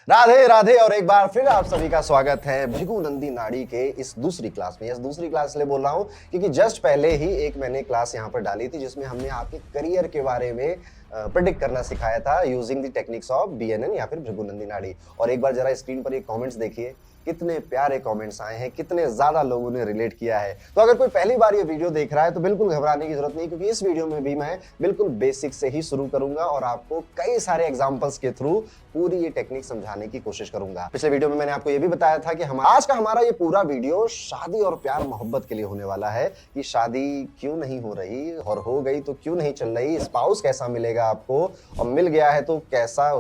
राधे राधे और एक बार फिर आप सभी का स्वागत है भृगु नंदी नाड़ी के इस दूसरी क्लास में। इस दूसरी क्लास इसलिए बोल रहा हूं क्योंकि जस्ट पहले ही एक मैंने क्लास यहां पर डाली थी जिसमें हमने आपके करियर के बारे में प्रिडिक्ट करना सिखाया था using the techniques of BNN या फिर भृगु नंदी नाड़ी। और एक बार जरा स्क्रीन पर ये कमेंट्स देखिए, कितने प्यारे कमेंट्स आए हैं, कितने ज्यादा लोगों ने रिलेट किया है। तो अगर कोई पहली बार ये वीडियो देख रहा है तो बिल्कुल घबराने की जरूरत नहीं, क्योंकि इस वीडियो में भी मैं बिल्कुल बेसिक से ही शुरू करूंगा और आपको कई सारे एग्जांपल्स के थ्रू पूरी ये टेक्निक समझाने की कोशिश करूंगा। पिछले वीडियो में मैंने आपको ये भी बताया था कि आज का हमारा ये पूरा वीडियो शादी और प्यार मोहब्बत के लिए होने वाला है कि शादी क्यों नहीं हो रही और हो गई तो क्यों नहीं चल रही, स्पाउस कैसा मिलेगा आपको और मिल गया है तो कैसा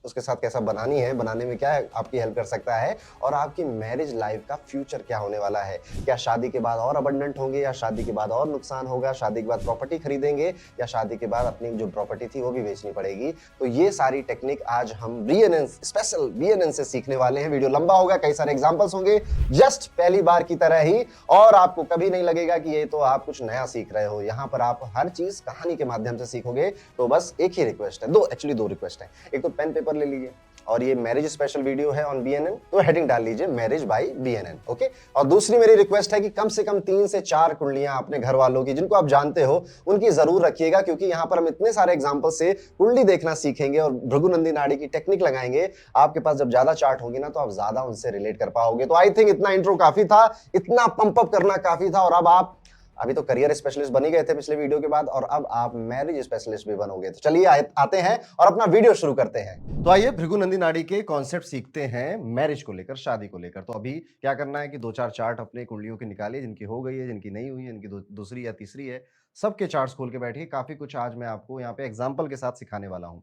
उसके साथ कैसा बनानी है, बनाने में क्या आपकी हेल्प कर सकता है और आपकी मैरिज लाइफ का फ्यूचर क्या होने वाला है। क्या शादी के बाद और अबंडेंट होंगे या शादी के बाद और नुकसान होगा, शादी के बाद प्रॉपर्टी खरीदेंगे या शादी के बाद अपनी जो प्रॉपर्टी थी वो भी बेचनी पड़ेगी। तो ये सारी टेक्निक आज हम बीएनएन स्पेशल बीएनएन से सीखने वाले हैं। वीडियो लंबा होगा, कई सारे एग्जांपल्स होंगे जस्ट पहली बार की तरह ही, और आपको कभी नहीं लगेगा कि ये तो आप कुछ नया सीख रहे हो। यहाँ पर आप हर चीज कहानी के माध्यम से सीखोगे। तो बस एक ही रिक्वेस्ट है, दो रिक्वेस्ट है। एक तो पेन पेपर ले लीजिए और ये मैरिज स्पेशल वीडियो है ऑन बीएनएन, तो हेडिंग डाल लीजिए मैरिज बाय बीएनएन। ओके। और दूसरी मेरी रिक्वेस्ट है कि कम से कम 3 से 4 कुंडलियां अपने घर वालों की जिनको आप जानते हो उनकी जरूर रखिएगा, क्योंकि यहां पर हम इतने सारे एग्जांपल से कुंडली देखना सीखेंगे और भृगु नंदी नाड़ी की टेक्निक लगाएंगे। आपके पास जब ज्यादा चार्ट होगी ना तो आप ज्यादा उनसे रिलेट कर पाओगे। तो आई थिंक इतना इंट्रो काफी था, इतना पंप अप करना काफी था, और अब आप अभी तो करियर स्पेशलिस्ट बन ही गए थे पिछले वीडियो के बाद, और अब आप मैरिज स्पेशलिस्ट भी बनोगे। तो चलिए आते हैं और अपना वीडियो शुरू करते हैं। तो आइए भृगु नंदी नाड़ी के कॉन्सेप्ट सीखते हैं मैरिज को लेकर, शादी को लेकर। तो अभी क्या करना है कि 2-4 चार्ट अपने कुंडलियों के निकालिए, जिनकी हो गई है, जिनकी नहीं हुई है, जिनकी दूसरी या तीसरी है, सबके चार्ट्स खोल के बैठिए। काफी कुछ आज मैं आपको यहाँ पे एग्जाम्पल के साथ सिखाने वाला हूँ।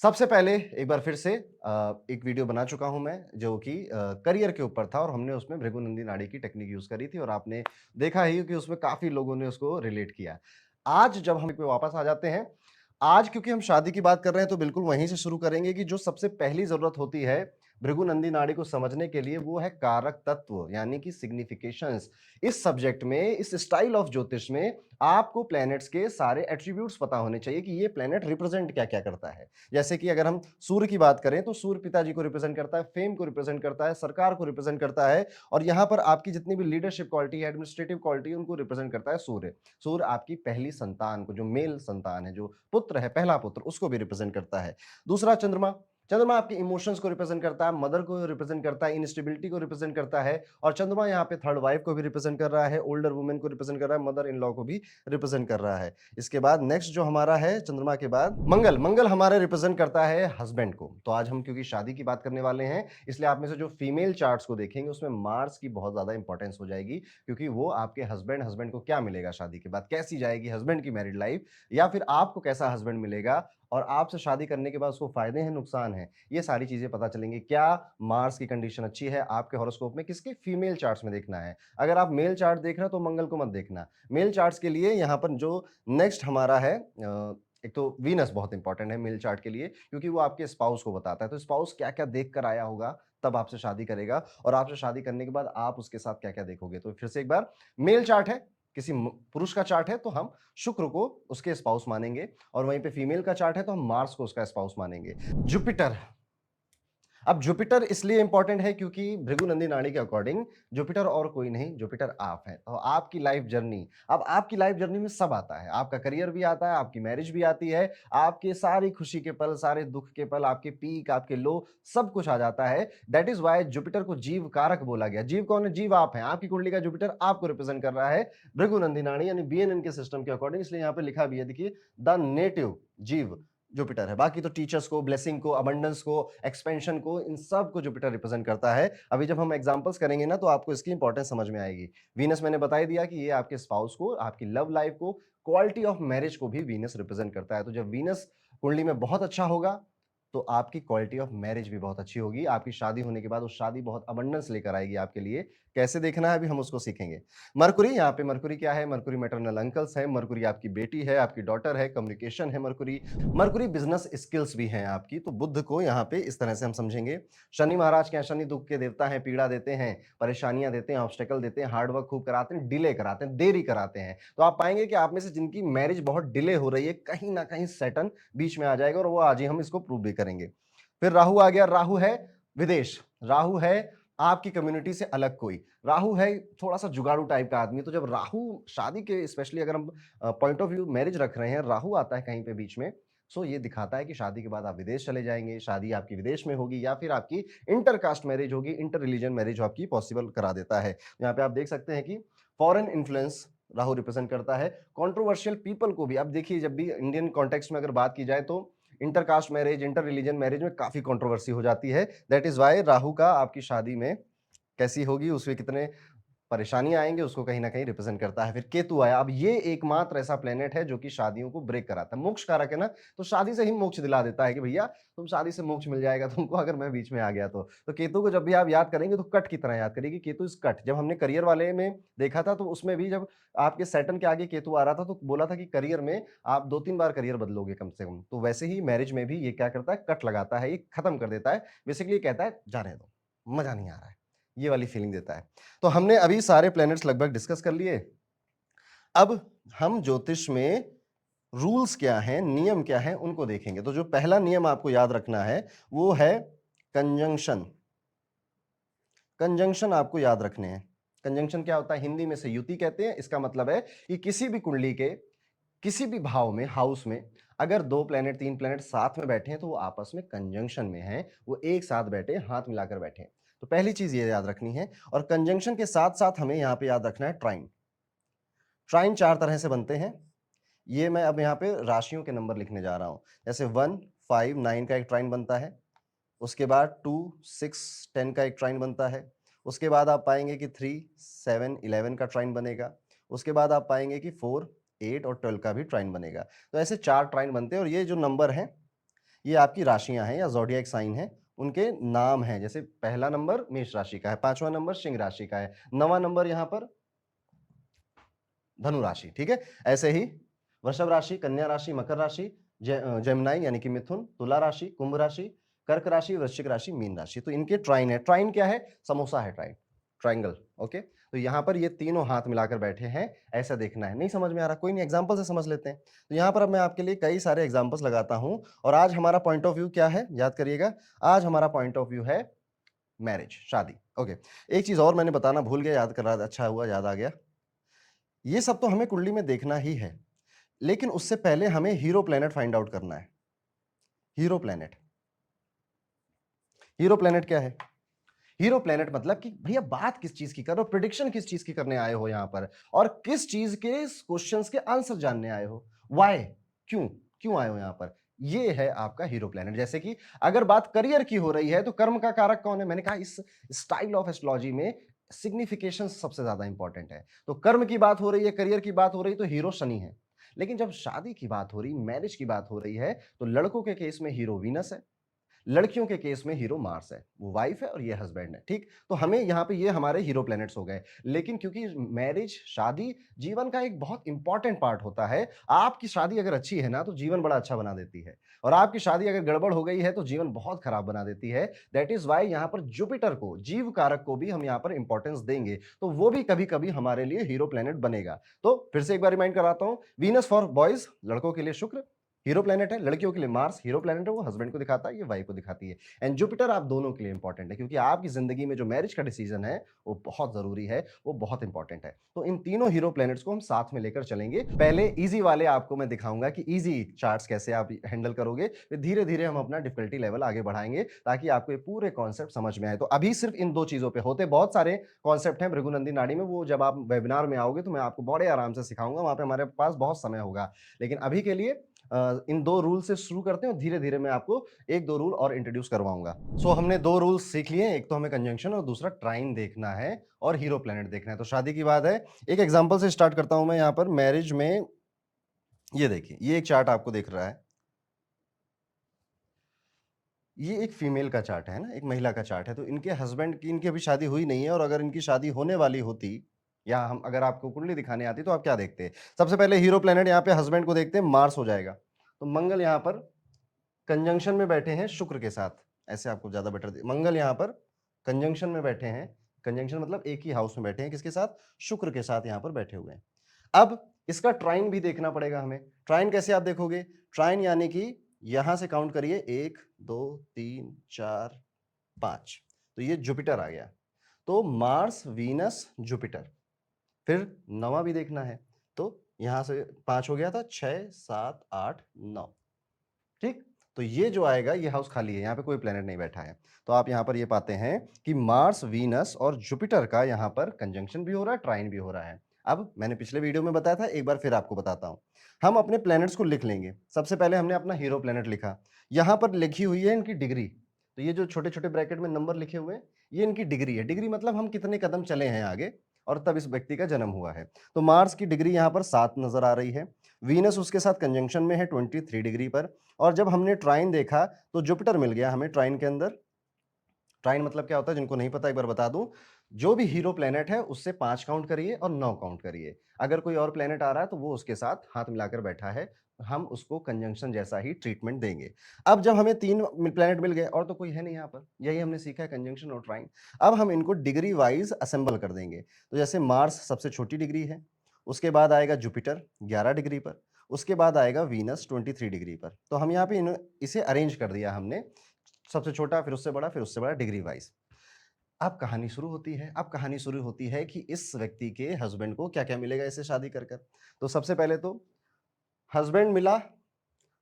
सबसे पहले एक बार फिर से एक वीडियो बना चुका हूं मैं जो कि करियर के ऊपर था, और हमने उसमें भृगु नंदी नाड़ी की टेक्निक यूज करी थी और आपने देखा ही कि उसमें काफी लोगों ने उसको रिलेट किया। आज जब हम पे वापस आ जाते हैं, आज क्योंकि हम शादी की बात कर रहे हैं तो बिल्कुल वहीं से शुरू करेंगे कि जो सबसे पहली जरूरत होती है भृगु नंदी नाड़ी को समझने के लिए वो है कारक तत्व, यानी कि सिग्निफिकेशंस। इस सब्जेक्ट में, इस स्टाइल ऑफ ज्योतिष में आपको प्लैनेट्स के सारे एट्रीब्यूट्स पता होने चाहिए कि ये प्लैनेट रिप्रेजेंट क्या क्या करता है। जैसे कि अगर हम सूर्य की बात करें तो सूर्य पिताजी को रिप्रेजेंट करता है, फेम को रिप्रेजेंट करता है, सरकार को रिप्रेजेंट करता है, और यहाँ पर आपकी जितनी भी लीडरशिप क्वालिटी है, एडमिनिस्ट्रेटिव क्वालिटी है, उनको रिप्रेजेंट करता है सूर्य। सूर्य आपकी पहली संतान को, जो मेल संतान है, जो पुत्र है, पहला पुत्र, उसको भी रिप्रेजेंट करता है। दूसरा चंद्रमा, चंद्रमा आपके इमोशंस को रिप्रेजेंट करता है, मदर को रिप्रेजेंट करता है, इंस्टेबिलिटी को रिप्रेजेंट करता है, और चंद्रमा यहाँ पे थर्ड वाइफ को भी रिप्रेजेंट कर रहा है, ओल्डर वुमेन को रिप्रेजेंट कर रहा है, मदर इन लॉ को भी रिप्रेजेंट कर रहा है। इसके बाद नेक्स्ट जो हमारा है चंद्रमा के बाद मंगल, मंगल हमारे रिप्रेजेंट करता है हस्बैंड को। तो आज हम क्योंकि शादी की बात करने वाले हैं, इसलिए आप में से जो फीमेल चार्ट्स को देखेंगे उसमें मार्स की बहुत ज्यादा इंपॉर्टेंस हो जाएगी, क्योंकि वो आपके हस्बैंड, हस्बैंड को क्या मिलेगा शादी के बाद, कैसी जाएगी हस्बैंड की मैरिड लाइफ, या फिर आपको कैसा हस्बैंड मिलेगा और आपसे शादी करने के बाद उसको फायदे हैं, नुकसान है, ये सारी चीजें पता चलेंगी। क्या मार्स की कंडीशन अच्छी है आपके हॉरोस्कोप में, किसके फीमेल चार्ट्स में देखना है। अगर आप मेल चार्ट देख रहे हो तो मंगल को मत देखना। मेल चार्ट्स के लिए यहाँ पर जो नेक्स्ट हमारा है, एक तो वीनस बहुत इंपॉर्टेंट है मेल चार्ट के लिए, क्योंकि वो आपके स्पाउस को बताता है। तो स्पाउस क्या क्या देख कर आया होगा तब आपसे शादी करेगा, और आपसे शादी करने के बाद आप उसके साथ क्या क्या देखोगे। तो फिर से एक बार, मेल चार्ट है, किसी पुरुष का चार्ट है तो हम शुक्र को उसके स्पाउस मानेंगे, और वहीं पे फीमेल का चार्ट है तो हम मार्स को उसका स्पाउस मानेंगे। जुपिटर, अब जुपिटर इसलिए इंपॉर्टेंट है क्योंकि भृगु नंदी नाड़ी के अकॉर्डिंग जुपिटर और कोई नहीं, जुपिटर आप है। तो आपकी लाइफ जर्नी, अब आपकी लाइफ जर्नी में सब आता है, आपका करियर भी आता है, आपकी मैरिज भी आती है, आपके सारी खुशी के पल, सारे दुख के पल, आपके पीक, आपके लो, सब कुछ आ जाता है। दैट इज वाई जुपिटर को जीव कारक बोला गया। जीव कौन है? जीव आप हैं। आपकी कुंडली का जुपिटर आपको रिप्रेजेंट कर रहा है भृगु नंदी नाड़ी यानी बीएनएन के सिस्टम के अकॉर्डिंग। इसलिए यहाँ पे लिखा भी है, देखिए, द नेटिव जीव जुपिटर है। बाकी तो टीचर्स को, ब्लेसिंग को, अबंडेंस को, एक्सपेंशन को, इन सब को जुपिटर रिप्रेजेंट करता है। अभी जब हम एग्जांपल्स करेंगे ना तो आपको इसकी इंपॉर्टेंस समझ में आएगी। वीनस मैंने बता ही दिया कि ये आपके स्पाउस को, आपकी लव लाइफ को, क्वालिटी ऑफ मैरिज को भी वीनस रिप्रेजेंट करता है। तो जब वीनस कुंडली में बहुत अच्छा होगा तो आपकी क्वालिटी ऑफ मैरिज भी बहुत अच्छी होगी। आपकी शादी होने के बाद वो शादी बहुत अबंडेंस लेकर आएगी आपके लिए। कैसे देखना है अभी हम उसको सीखेंगे। मरकुरी, यहाँ पे मरकुरी क्या है? मरकुरी मैटरनल अंकल्स है, मरकुरी आपकी बेटी है, आपकी डॉटर है, कम्युनिकेशन है मरकुरी। मरकुरी बिजनेस स्किल्स भी हैं आपकी। तो बुध को यहाँ पे इस तरह से हम समझेंगे। शनि महाराज क्या? शनि दुख के देवता हैं, पीड़ा देते हैं, परेशानियां देते हैं, ऑब्स्टेकल देते हैं, हार्डवर्क खूब कराते हैं, डिले कराते हैं, देरी कराते हैं। तो आप पाएंगे कि आप में से जिनकी मैरिज बहुत डिले हो रही है, कहीं ना कहीं सैटर्न बीच में आ जाएगा, और वो आज ही हम इसको प्रूव भी करेंगे। फिर राहु आ गया, राहु है विदेश, राहु है आपकी कम्युनिटी से अलग कोई, राहु है थोड़ा सा जुगाड़ू टाइप का आदमी। तो जब राहु शादी के, स्पेशली अगर हम पॉइंट ऑफ व्यू मैरिज रख रहे हैं, राहु आता है कहीं पे बीच में, सो ये दिखाता है कि शादी के बाद आप विदेश चले जाएंगे, शादी आपकी विदेश में होगी, या फिर आपकी इंटरकास्ट मैरिज होगी, इंटर रिलीजन मैरिज आपकी पॉसिबल करा देता है। यहाँ पे आप देख सकते हैं कि फॉरेन इन्फ्लुएंस राहु रिप्रेजेंट करता है, कंट्रोवर्शियल पीपल को भी। अब देखिए, जब भी इंडियन कॉन्टेक्स्ट में अगर बात की जाए तो intercaste marriage, inter religion marriage में काफी कंट्रोवर्सी हो जाती है। दैट इज वाई राहु का आपकी शादी में कैसी होगी, उसमें कितने परेशानियां आएंगे, उसको कहीं ना कहीं रिप्रेजेंट करता है। फिर केतु आया, अब ये एकमात्र ऐसा प्लेनेट है जो कि शादियों को ब्रेक कराता है, मोक्ष कारक है ना, तो शादी से ही मोक्ष दिला देता है कि भैया तुम शादी से मोक्ष मिल जाएगा तुमको, अगर मैं बीच में आ गया तो केतु को जब भी आप याद करेंगे तो कट की तरह याद करिए कि केतु इज कट। जब हमने करियर वाले में देखा था तो उसमें भी जब आपके सैटर्न के आगे केतु आ रहा था तो बोला था कि करियर में आप 2-3 बार करियर बदलोगे कम से कम। तो वैसे ही मैरिज में भी ये क्या करता है, कट लगाता है, ये खत्म कर देता है। बेसिकली कहता है जाने दो, मजा नहीं आ रहा है, ये वाली फीलिंग देता है। तो हमने अभी सारे प्लैनेट्स लगभग डिस्कस कर लिए। अब हम ज्योतिष में रूल्स क्या हैं, नियम क्या हैं, उनको देखेंगे। तो जो पहला नियम आपको याद रखना है वो है कंजंक्शन। कंजंक्शन आपको याद रखने हैं। कंजंक्शन क्या होता है, हिंदी में से युति कहते हैं। इसका मतलब है कि किसी भी कुंडली के किसी भी भाव में, हाउस में, अगर 2 प्लैनेट 3 प्लैनेट साथ में बैठे हैं तो वो आपस में कंजंक्शन में हैं, वो एक साथ बैठे, हाथ मिलाकर बैठे हैं। तो पहली चीज ये याद रखनी है। और कंजंक्शन के साथ साथ हमें यहां पे याद रखना है ट्राइन। ट्राइन 4 तरह से बनते हैं। ये मैं अब यहाँ पे राशियों के नंबर लिखने जा रहा हूं। जैसे 1, 5, 9 का एक ट्राइन बनता है। उसके बाद 2, 6, 10 का एक ट्राइन बनता है। उसके बाद आप पाएंगे कि 3, 7, 11 का ट्राइन बनेगा। उसके बाद आप पाएंगे कि 4, 8 और 12 का भी ट्राइन बनेगा। तो ऐसे 4 ट्राइन बनते हैं। और ये जो नंबर हैं ये आपकी राशियां हैं या ज़ोडिएक साइन है, उनके नाम हैं। जैसे पहला नंबर मेष राशि का है, 5वां नंबर सिंह राशि का है, 9वां नंबर यहाँ पर धनु राशि। ठीक है, ऐसे ही वृषभ राशि, कन्या राशि, मकर राशि, जेमिनाई यानी कि मिथुन, तुला राशि, कुंभ राशि, कर्क राशि, वृश्चिक राशि, मीन राशि। तो इनके ट्राइन है। ट्राइन क्या है, समोसा है ट्राइन, ट्राइंगल। ओके, तो यहां पर ये तीनों हाथ मिलाकर बैठे हैं, ऐसा देखना है। नहीं समझ में आ रहा, कोई नहीं, एग्जांपल से समझ लेते हैं। तो यहां पर अब मैं आपके लिए कई सारे एग्जांपल्स लगाता हूं। और आज हमारा पॉइंट ऑफ व्यू क्या है, याद करिएगा, आज हमारा पॉइंट ऑफ व्यू है मैरिज, शादी। ओके, एक चीज और मैंने बताना भूल गया, याद कर रहा था, अच्छा हुआ याद आ गया। ये सब तो हमें कुंडली में देखना ही है, लेकिन उससे पहले हमें हीरो प्लैनेट फाइंड आउट करना है। हीरो प्लैनेट, हीरो प्लैनेट क्या है? हीरो प्लैनेट मतलब कि भैया बात किस चीज की कर रहे हो, प्रिडिक्शन किस चीज की करने आए हो यहां पर, और किस चीज के क्वेश्चंस के आंसर जानने आए हो, व्हाई, क्यों क्यों आए हो यहां पर। ये है आपका हीरो प्लैनेट। जैसे कि अगर बात करियर की हो रही है तो कर्म का कारक कौन है? मैंने कहा इस स्टाइल ऑफ एस्ट्रोलॉजी में सिग्निफिकेशन सबसे ज्यादा इंपॉर्टेंट है। तो कर्म की बात हो रही है, करियर की बात हो रही है, तो हीरो शनि है। लेकिन जब शादी की बात हो रही, मैरिज की बात हो रही है, तो लड़कों के केस में हीरो वीनस है, लड़कियों के केस में हीरो मार्स है, वो वाइफ है और ये हस्बैंड है। ठीक, तो हमें यहाँ पे ये हमारे हीरो प्लैनेट्स हो गए। लेकिन क्योंकि मैरिज, शादी जीवन का एक बहुत इंपॉर्टेंट पार्ट होता है। आपकी शादी अगर अच्छी है ना तो जीवन बड़ा अच्छा बना देती है, और आपकी शादी अगर गड़बड़ हो गई है तो जीवन बहुत खराब बना देती है। दैट इज वाई यहाँ पर जुपिटर को, जीव कारक को भी हम यहाँ पर इंपॉर्टेंस देंगे, तो वो भी कभी कभी हमारे लिए हीरो प्लैनेट बनेगा। तो फिर से एक बार रिमाइंड कराता हूं, वीनस फॉर बॉयज, लड़कों के लिए शुक्र हीरो प्लैनेट है, लड़कियों के लिए मार्स हीरो प्लैनेट है, वो हस्बैंड को दिखाता है, ये वाइफ को दिखाती है। एंड जुपिटर आप दोनों के लिए इंपॉर्टेंट है, क्योंकि आपकी जिंदगी में जो मैरिज का डिसीजन है वो बहुत जरूरी है, वो बहुत इंपॉर्टेंट है। तो इन तीनों हीरो प्लैनेट्स को हम साथ में लेकर चलेंगे। पहले इजी वाले आपको मैं दिखाऊंगा कि इजी चार्ट्स कैसे आप हैंडल करोगे, फिर धीरे धीरे हम अपना डिफिकल्टी लेवल आगे बढ़ाएंगे ताकि आपको ये पूरे कॉन्सेप्ट समझ में आए। तो अभी सिर्फ इन 2 चीजों पे होते बहुत सारे कॉन्सेप्ट हैं भृगुनंदी नाड़ी में, वो जब आप वेबिनार में आओगे तो मैं आपको बड़े आराम से सिखाऊंगा, वहां पे हमारे पास बहुत समय होगा। लेकिन अभी के लिए इन 2 रूल से शुरू करते हैं और धीरे धीरे मैं आपको 1-2 रूल और इंट्रोड्यूस करवाऊंगा। सो हमने 2 रूल्स सीख लिए, एक तो हमें कंजंक्शन और दूसरा ट्राइन देखना है और हीरो प्लैनेट देखना है। तो शादी की बात है, एक एग्जांपल से स्टार्ट करता हूं मैं यहां पर मैरिज में। ये देखिए, ये एक चार्ट आपको दिख रहा है, ये एक फीमेल का चार्ट है ना, एक महिला का चार्ट है। तो इनके हस्बैंड की, इनकी अभी शादी हुई नहीं है, और अगर इनकी शादी होने वाली होती, या हम अगर आपको कुंडली दिखाने आती तो आप क्या देखते हैं? सबसे पहले हीरो प्लैनेट यहाँ पे हस्बैंड को देखते हैं, मार्स हो जाएगा। तो मंगल यहाँ पर कंजंक्शन में बैठे हैं शुक्र के साथ, ऐसे आपको ज्यादा बेटर मंगल यहाँ पर कंजंक्शन में बैठे हैं। कंजंक्शन मतलब एक ही हाउस में बैठे हैं, किसके साथ? शुक्र के साथ यहाँ पर बैठे हुए हैं। अब इसका ट्राइन भी देखना पड़ेगा हमें। ट्राइन कैसे आप देखोगे? ट्राइन यानी कि यहां से काउंट करिए 1 2 3 4 5, तो ये जुपिटर आ गया। तो मार्स वीनस जुपिटर, फिर नवा भी देखना है, तो यहां से 5 हो गया था, 6 7 8 9, ठीक। तो ये जो आएगा ये हाउस खाली है, यहाँ पे कोई प्लेनेट नहीं बैठा है। तो आप यहाँ पर ये पाते हैं कि मार्स वीनस और जुपिटर का यहाँ पर कंजंक्शन भी हो रहा है, ट्राइन भी हो रहा है। अब मैंने पिछले वीडियो में बताया था, एक बार फिर आपको बताता हूं। हम अपने प्लैनेट्स को लिख लेंगे। सबसे पहले हमने अपना हीरो प्लैनेट लिखा, यहाँ पर लिखी हुई है इनकी डिग्री। तो ये जो छोटे छोटे ब्रैकेट में नंबर लिखे हुए हैं, ये इनकी डिग्री है। डिग्री मतलब हम कितने कदम चले हैं आगे और तब इस व्यक्ति का जन्म हुआ है। तो मार्स की डिग्री यहाँ पर 7 नजर आ रही है। वीनस उसके साथ कंजंक्शन में है 23 डिग्री पर। और जब हमने ट्राइन देखा तो जुपिटर मिल गया हमें ट्राइन के अंदर। ट्राइन मतलब क्या होता है, जिनको नहीं पता एक बार बता दूं, जो भी हीरो प्लेनेट है उससे 5 काउंट करिए और 9 काउंट करिए। अगर कोई और प्लेनेट आ रहा है तो वो उसके साथ हाथ मिलाकर बैठा है, हम उसको कंजंक्शन जैसा ही ट्रीटमेंट देंगे। अब जब हमें 3 प्लेनेट मिल गए और तो कोई है नहीं यहाँ पर, यही हमने सीखा है, कंजंक्शन और ट्राइन। अब हम इनको डिग्री वाइज असेंबल कर देंगे। तो जैसे मार्स सबसे छोटी डिग्री है, उसके बाद आएगा जुपिटर 11 डिग्री पर, उसके बाद आएगा वीनस 23 डिग्री पर। तो हम यहाँ पे इसे अरेंज कर दिया हमने, सबसे छोटा फिर उससे बड़ा फिर उससे बड़ा डिग्री वाइज। अब कहानी शुरू होती है। अब कहानी शुरू होती है कि इस व्यक्ति के हस्बैंड को क्या क्या मिलेगा इससे शादी कर कर। तो सबसे पहले तो हस्बैंड मिला,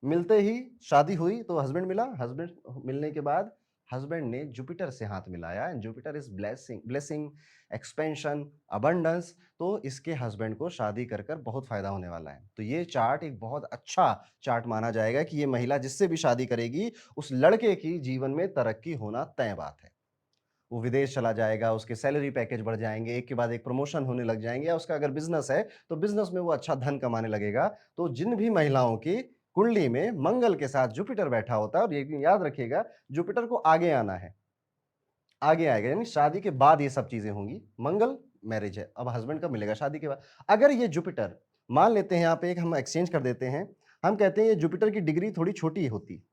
मिलते ही शादी हुई, तो हस्बैंड मिला, हस्बैंड मिलने के बाद हस्बैंड ने जुपिटर से हाथ मिलाया, and Jupiter is blessing, blessing, expansion, abundance. तो इसके हस्बैंड को शादी कर कर बहुत फायदा होने वाला है। तो ये चार्ट एक बहुत अच्छा चार्ट माना जाएगा कि ये महिला जिससे भी शादी करेगी उस लड़के की जीवन में तरक्की होना तय बात है। वो विदेश चला जाएगा, उसके सैलरी पैकेज बढ़ जाएंगे, एक के बाद एक प्रमोशन होने लग जाएंगे, या उसका अगर बिजनेस है तो बिजनेस में वो अच्छा धन कमाने लगेगा। तो जिन भी महिलाओं की कुंडली में मंगल के साथ जुपिटर बैठा होता है, और ये याद रखिएगा जुपिटर को आगे आना है, आगे आएगा, यानी शादी के बाद ये सब चीजें होंगी। मंगल मैरिज है, अब हस्बैंड कब मिलेगा, शादी के बाद। अगर ये जुपिटर, मान लेते हैं यहाँ पे एक हम एक्सचेंज कर देते हैं, हम कहते हैं ये जुपिटर की डिग्री थोड़ी छोटी होती,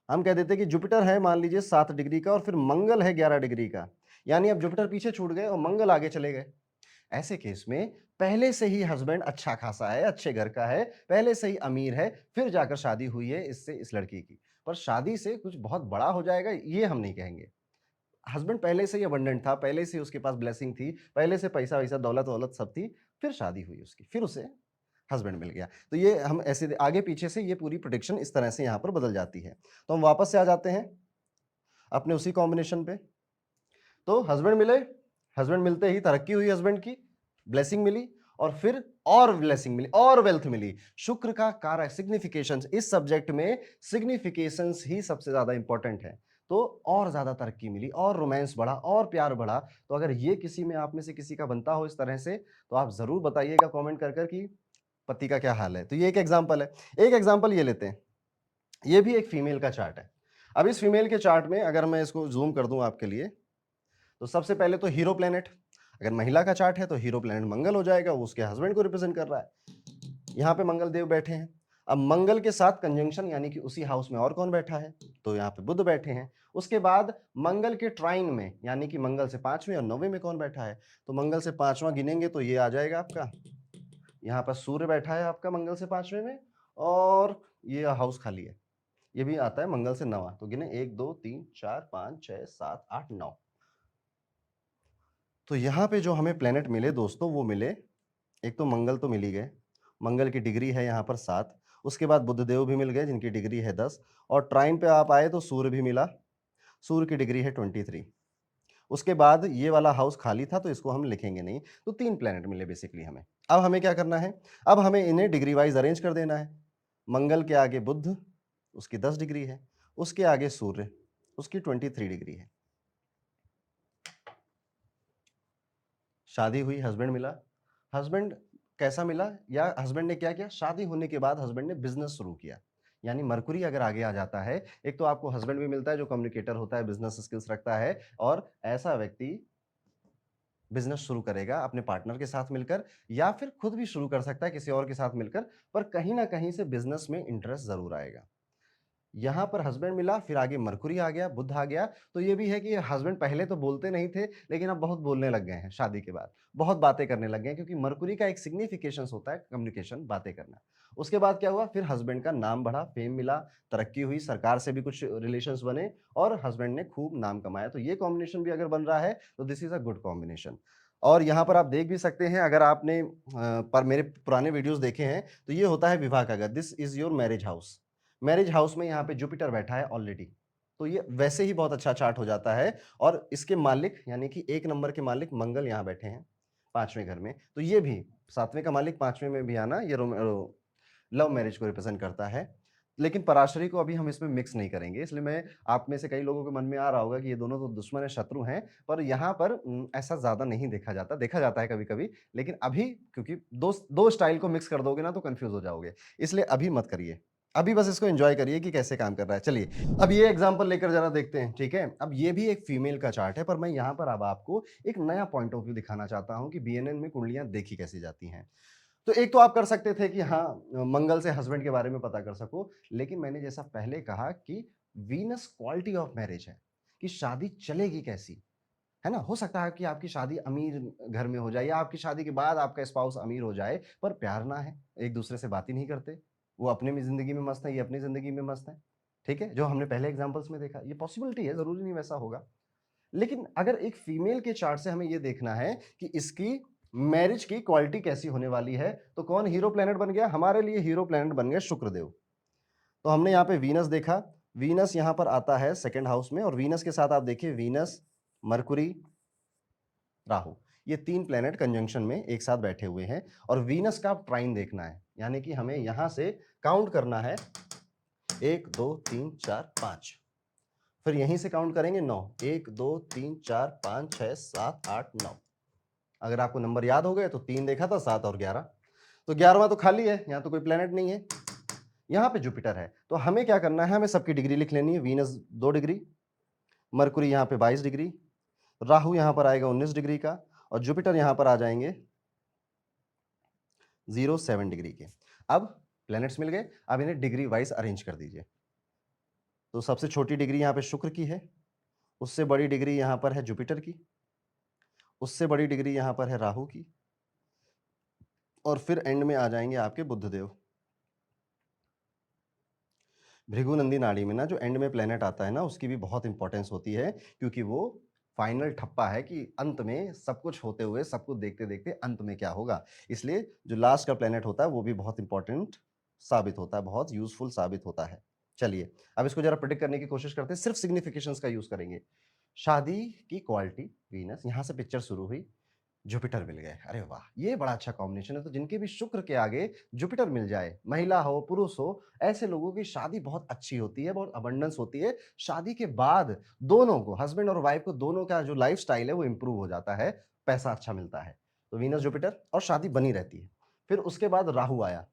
हम कह देते हैं कि जुपिटर है मान लीजिए 7 डिग्री का और फिर मंगल है 11 डिग्री का, यानी अब जुपिटर पीछे छूट गए और मंगल आगे चले गए। ऐसे केस में पहले से ही हस्बैंड अच्छा खासा है, अच्छे घर का है, पहले से ही अमीर है, फिर जाकर शादी हुई है इससे, इस लड़की की। पर शादी से कुछ बहुत बड़ा हो जाएगा ये हम नहीं कहेंगे। हस्बैंड पहले से ही अबंडेंट था, पहले से उसके पास ब्लेसिंग थी, पहले से पैसा वैसा दौलत वौलत सब थी, फिर शादी हुई उसकी, फिर उसे हस्बैंड मिल गया। तो ये हम ऐसे आगे पीछे से ये पूरी प्रोडिक्शन इस तरह से यहाँ पर बदल जाती है। तो हम वापस से आ जाते हैं अपने उसी कॉम्बिनेशन पे। तो हस्बैंड मिले, हस्बैंड मिलते ही तरक्की हुई, हस्बैंड की ब्लेसिंग मिली, और फिर और ब्लेसिंग मिली और वेल्थ मिली। शुक्र का कारक सिग्निफिकेशंस, इस सब्जेक्ट में सिग्निफिकेशंस ही सबसे ज्यादा इंपॉर्टेंट है। तो और ज्यादा तरक्की मिली और रोमांस बढ़ा और प्यार बढ़ा। तो अगर ये किसी में आप में से किसी का बनता हो इस तरह से, तो आप जरूर बताइएगा कमेंट कर कर कि पति का क्या हाल है। तो ये एक एग्जांपल है। एक एग्जांपल ये लेते हैं, ये भी एक फीमेल का चार्ट है। अब इस फीमेल के चार्ट में अगर मैं इसको जूम कर दूं आपके लिए, तो सबसे पहले तो हीरो प्लेनेट, अगर महिला का चार्ट है तो हीरो प्लेनेट मंगल हो जाएगा, वो उसके हस्बैंड को रिप्रेजेंट कर रहा है। यहाँ पे मंगल देव बैठे हैं। अब मंगल के साथ कंजंक्शन, यानी कि उसी हाउस में और कौन बैठा है, तो यहाँ पे बुध बैठे हैं। उसके बाद मंगल के ट्राइन में, यानी कि मंगल से 5वें और 9वें में कौन बैठा है, तो मंगल से 5वां गिनेंगे तो ये आ जाएगा आपका, यहाँ पर सूर्य बैठा है आपका मंगल से 5वें में, और ये हाउस खाली है, ये भी आता है मंगल से 9वां। तो गिने 1 2 3 4 5 6 7 8 9। तो यहाँ पे जो हमें प्लेनेट मिले दोस्तों, वो मिले, एक तो मंगल तो मिल ही गए, मंगल की डिग्री है यहाँ पर 7। उसके बाद बुधदेव भी मिल गए जिनकी डिग्री है 10, और ट्राइन पे आप आए तो सूर्य भी मिला, सूर्य की डिग्री है 23। उसके बाद ये वाला हाउस खाली था तो इसको हम लिखेंगे नहीं। तो 3 प्लेनेट मिले बेसिकली हमें। अब हमें क्या करना है, अब हमें इन्हें डिग्री वाइज अरेंज कर देना है। मंगल के आगे बुध, उसकी 10 डिग्री है, उसके आगे सूर्य, उसकी 23 डिग्री है। शादी हुई, हस्बैंड मिला। हस्बैंड कैसा मिला, या हस्बैंड ने क्या किया, शादी होने के बाद हस्बैंड ने बिजनेस शुरू किया। यानी मरकुरी अगर आगे आ जाता है, एक तो आपको हस्बैंड भी मिलता है जो कम्युनिकेटर होता है, बिजनेस स्किल्स रखता है, और ऐसा व्यक्ति बिजनेस शुरू करेगा अपने पार्टनर के साथ मिलकर, या फिर खुद भी शुरू कर सकता है किसी और के साथ मिलकर, पर कहीं ना कहीं से बिजनेस में इंटरेस्ट जरूर आएगा। यहाँ पर हस्बैंड मिला, फिर आगे मरकुरी आ गया, बुध आ गया, तो ये भी है कि हस्बैंड पहले तो बोलते नहीं थे, लेकिन अब बहुत बोलने लग गए हैं शादी के बाद। बहुत बातें करने लग गए हैं क्योंकि मरकुरी का एक सिग्निफिकेशंस होता है कम्युनिकेशन, बातें करना। उसके बाद क्या हुआ, फिर हस्बैंड का नाम बढ़ा, फेम मिला, तरक्की हुई, सरकार से भी कुछ रिलेशंस बने और हस्बैंड ने खूब नाम कमाया। तो ये कॉम्बिनेशन भी अगर बन रहा है, तो this is a good combination. और यहाँ पर आप देख भी सकते हैं, अगर आपने पर मेरे पुराने वीडियोज़ देखे हैं, तो ये होता है विवाह का घर, this is your marriage house. Marriage house में यहाँ पे जुपिटर बैठा है ऑलरेडी, तो ये वैसे ही बहुत अच्छा चार्ट हो जाता है। और इसके मालिक यानी कि 1 नंबर के मालिक मंगल यहाँ बैठे हैं 5वें घर में, तो ये भी 7वें का मालिक 5वें में भी आना, ये लव मैरिज को रिप्रेजेंट करता है। लेकिन पराशरी को अभी हम इसमें मिक्स नहीं करेंगे, इसलिए मैं आप में से कई लोगों के मन में आ रहा होगा कि ये दोनों तो दुश्मन है, शत्रु हैं, पर यहाँ पर ऐसा ज़्यादा नहीं देखा जाता है कभी-कभी, लेकिन अभी क्योंकि दो स्टाइल को मिक्स कर दोगे ना तो कन्फ्यूज़ हो जाओगे, इसलिए अभी मत करिए। अभी बस इसको एन्जॉय करिए कि कैसे काम कर रहा है। चलिए, अब ये एग्ज़ाम्पल लेकर ज़रा देखते हैं, ठीक है? अब ये भी एक फीमेल का चार्ट है, पर मैं यहाँ पर अब आपको एक नया पॉइंट ऑफ व्यू दिखाना चाहता हूँ कि बीएनएन में कुंडलियाँ देखी कैसे जाती हैं। तो एक तो आप कर सकते थे कि हाँ, मंगल से हस्बैंड के बारे में पता कर सको, लेकिन मैंने जैसा पहले कहा कि वीनस क्वालिटी ऑफ मैरिज है, कि शादी चलेगी कैसी, है ना? हो सकता है कि आपकी शादी अमीर घर में हो जाए या आपकी शादी के बाद आपका स्पाउस अमीर हो जाए, पर प्यार ना है, एक-दूसरे से बात ही नहीं करते। वो अपने में ज़िंदगी में मस्त है, ये अपनी ज़िंदगी में मस्त है, ठीक है? जो हमने पहले एग्ज़ाम्पल्स में देखा, ये पॉसिबिलिटी है, ज़रूरी नहीं वैसा होगा। लेकिन अगर एक फीमेल के चार्ट से हमें ये देखना है कि इसकी मैरिज की क्वालिटी कैसी होने वाली है, तो कौन हीरो प्लैनेट बन गया? हमारे लिए हीरो प्लैनेट बन गए शुक्रदेव। तो हमने यहाँ पे वीनस देखा, वीनस यहाँ पर आता है सेकंड हाउस में और वीनस के साथ आप देखिए वीनस, मरकुरी, राहु, ये 3 प्लैनेट कंजंक्शन में एक साथ बैठे हुए हैं और वीनस का ट्राइन देखना है, यानी कि हमें यहां से काउंट करना है 1 2 3 4 5, फिर यहीं से काउंट करेंगे 9, 1 2 3 4 5 6 7 8 9। अगर आपको नंबर याद हो गए तो 3 देखा था, 7 और 11, तो 11वां तो खाली है, यहां तो कोई प्लैनेट नहीं है, यहां पे जुपिटर है। तो हमें क्या करना है, हमें सबकी डिग्री लिख लेनी है। वीनस 2 डिग्री, मरकुरी यहाँ पे 22 डिग्री, राहु यहाँ पर आएगा 19 डिग्री का और जुपिटर यहाँ पर आ जाएंगे 07 डिग्री के। अब प्लैनेट्स मिल गए, अब इन्हें डिग्री वाइज अरेंज कर दीजिए। तो सबसे छोटी डिग्री यहाँ पे शुक्र की है, उससे बड़ी डिग्री यहाँ पर है जुपिटर की, उससे बड़ी डिग्री यहाँ पर है राहु की और फिर एंड में आ जाएंगे आपके बुधदेव। भृगुनंदी नाड़ी में ना जो एंड में प्लेनेट आता है ना, उसकी भी बहुत इंपॉर्टेंस होती है क्योंकि वो फाइनल ठप्पा है कि अंत में सब कुछ होते हुए, सब कुछ देखते-देखते अंत में क्या होगा। इसलिए जो लास्ट का प्लेनेट होता है वो भी बहुत इंपॉर्टेंट साबित होता है, बहुत यूज़फुल साबित होता है। चलिए, अब इसको ज़रा प्रेडिक्ट करने की कोशिश करते हैं, सिर्फ सिग्निफिकेशंस का यूज़ करेंगे। शादी की क्वालिटी वीनस, यहाँ से पिक्चर शुरू हुई, जुपिटर मिल गए। अरे वाह! ये बड़ा अच्छा कॉम्बिनेशन है। तो जिनके भी शुक्र के आगे जुपिटर मिल जाए, महिला हो, पुरुष हो, ऐसे लोगों की शादी बहुत अच्छी होती है, बहुत अबंडेंस होती है। शादी के बाद दोनों को, हस्बैंड और वाइफ को, दोनों का जो लाइफ़स्टाइल है वो इम्प्रूव हो जाता है, पैसा अच्छा मिलता है। तो वीनस जुपिटर और शादी बनी रहती है। फिर उसके बाद राहु आया।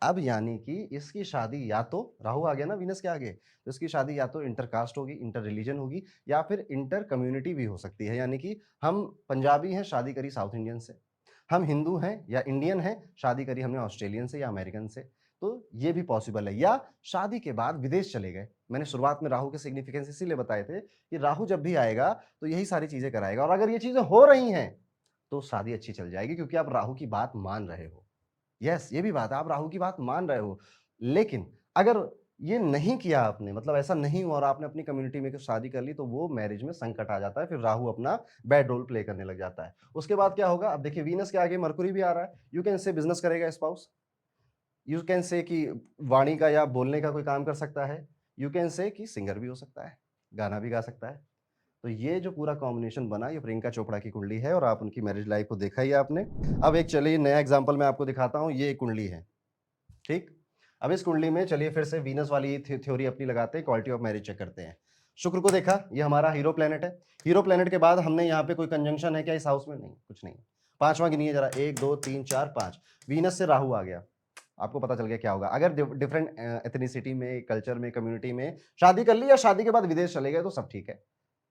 अब यानी कि इसकी शादी या तो राहु आ गया ना वीनस के आगे, तो इसकी शादी या तो इंटरकास्ट होगी, इंटर रिलीजन होगी या फिर इंटर कम्युनिटी भी हो सकती है। यानी कि हम पंजाबी हैं, शादी करी साउथ इंडियन से, हम हिंदू हैं या इंडियन हैं, शादी करी हमने ऑस्ट्रेलियन से या अमेरिकन से। तो ये भी पॉसिबल है, या शादी के बाद विदेश चले गए। मैंने शुरुआत में राहु के सिग्निफिकेंस इसीलिए बताए थे कि राहु जब भी आएगा तो यही सारी चीजें कराएगा और अगर ये चीजें हो रही हैं तो शादी अच्छी चल जाएगी क्योंकि आप राहु की बात मान रहे हो। यस, ये भी बात है, आप राहु की बात मान रहे हो। लेकिन अगर ये नहीं किया आपने, मतलब ऐसा नहीं हुआ और आपने अपनी कम्युनिटी में शादी कर ली, तो वो मैरिज में संकट आ जाता है, फिर राहु अपना बैड रोल प्ले करने लग जाता है। उसके बाद क्या होगा, अब देखिए वीनस के आगे मरकुरी भी आ रहा है, यू कैन से बिज़नेस करेगा स्पाउस, यू कैन से कि वाणी का या बोलने का कोई काम कर सकता है, यू कैन से कि सिंगर भी हो सकता है, गाना भी गा सकता है। तो ये जो पूरा कॉम्बिनेशन बना, ये प्रियंका चोपड़ा की कुंडली है और आप उनकी मैरिज लाइफ को देखा ही है आपने। अब एक चलिए नया एग्जांपल मैं आपको दिखाता हूँ, ये एक कुंडली है, ठीक? अब इस कुंडली में चलिए फिर से वीनस वाली थ्योरी अपनी लगाते हैं, क्वालिटी ऑफ मैरिज चेक करते हैं। शुक्र को देखा, ये हमारा हीरो प्लैनेट है। हीरो प्लैनेट के बाद हमने यहाँ पे कोई कंजंक्शन है क्या इस हाउस में? नहीं, कुछ नहीं। पांचवा गिनिए जरा, 1 2 3 4 5, वीनस से राहु आ गया। आपको पता चल गया क्या होगा। अगर डिफरेंट एथनिसिटी में, कल्चर में, कम्युनिटी में शादी कर ली या शादी के बाद विदेश चले गए तो सब ठीक है।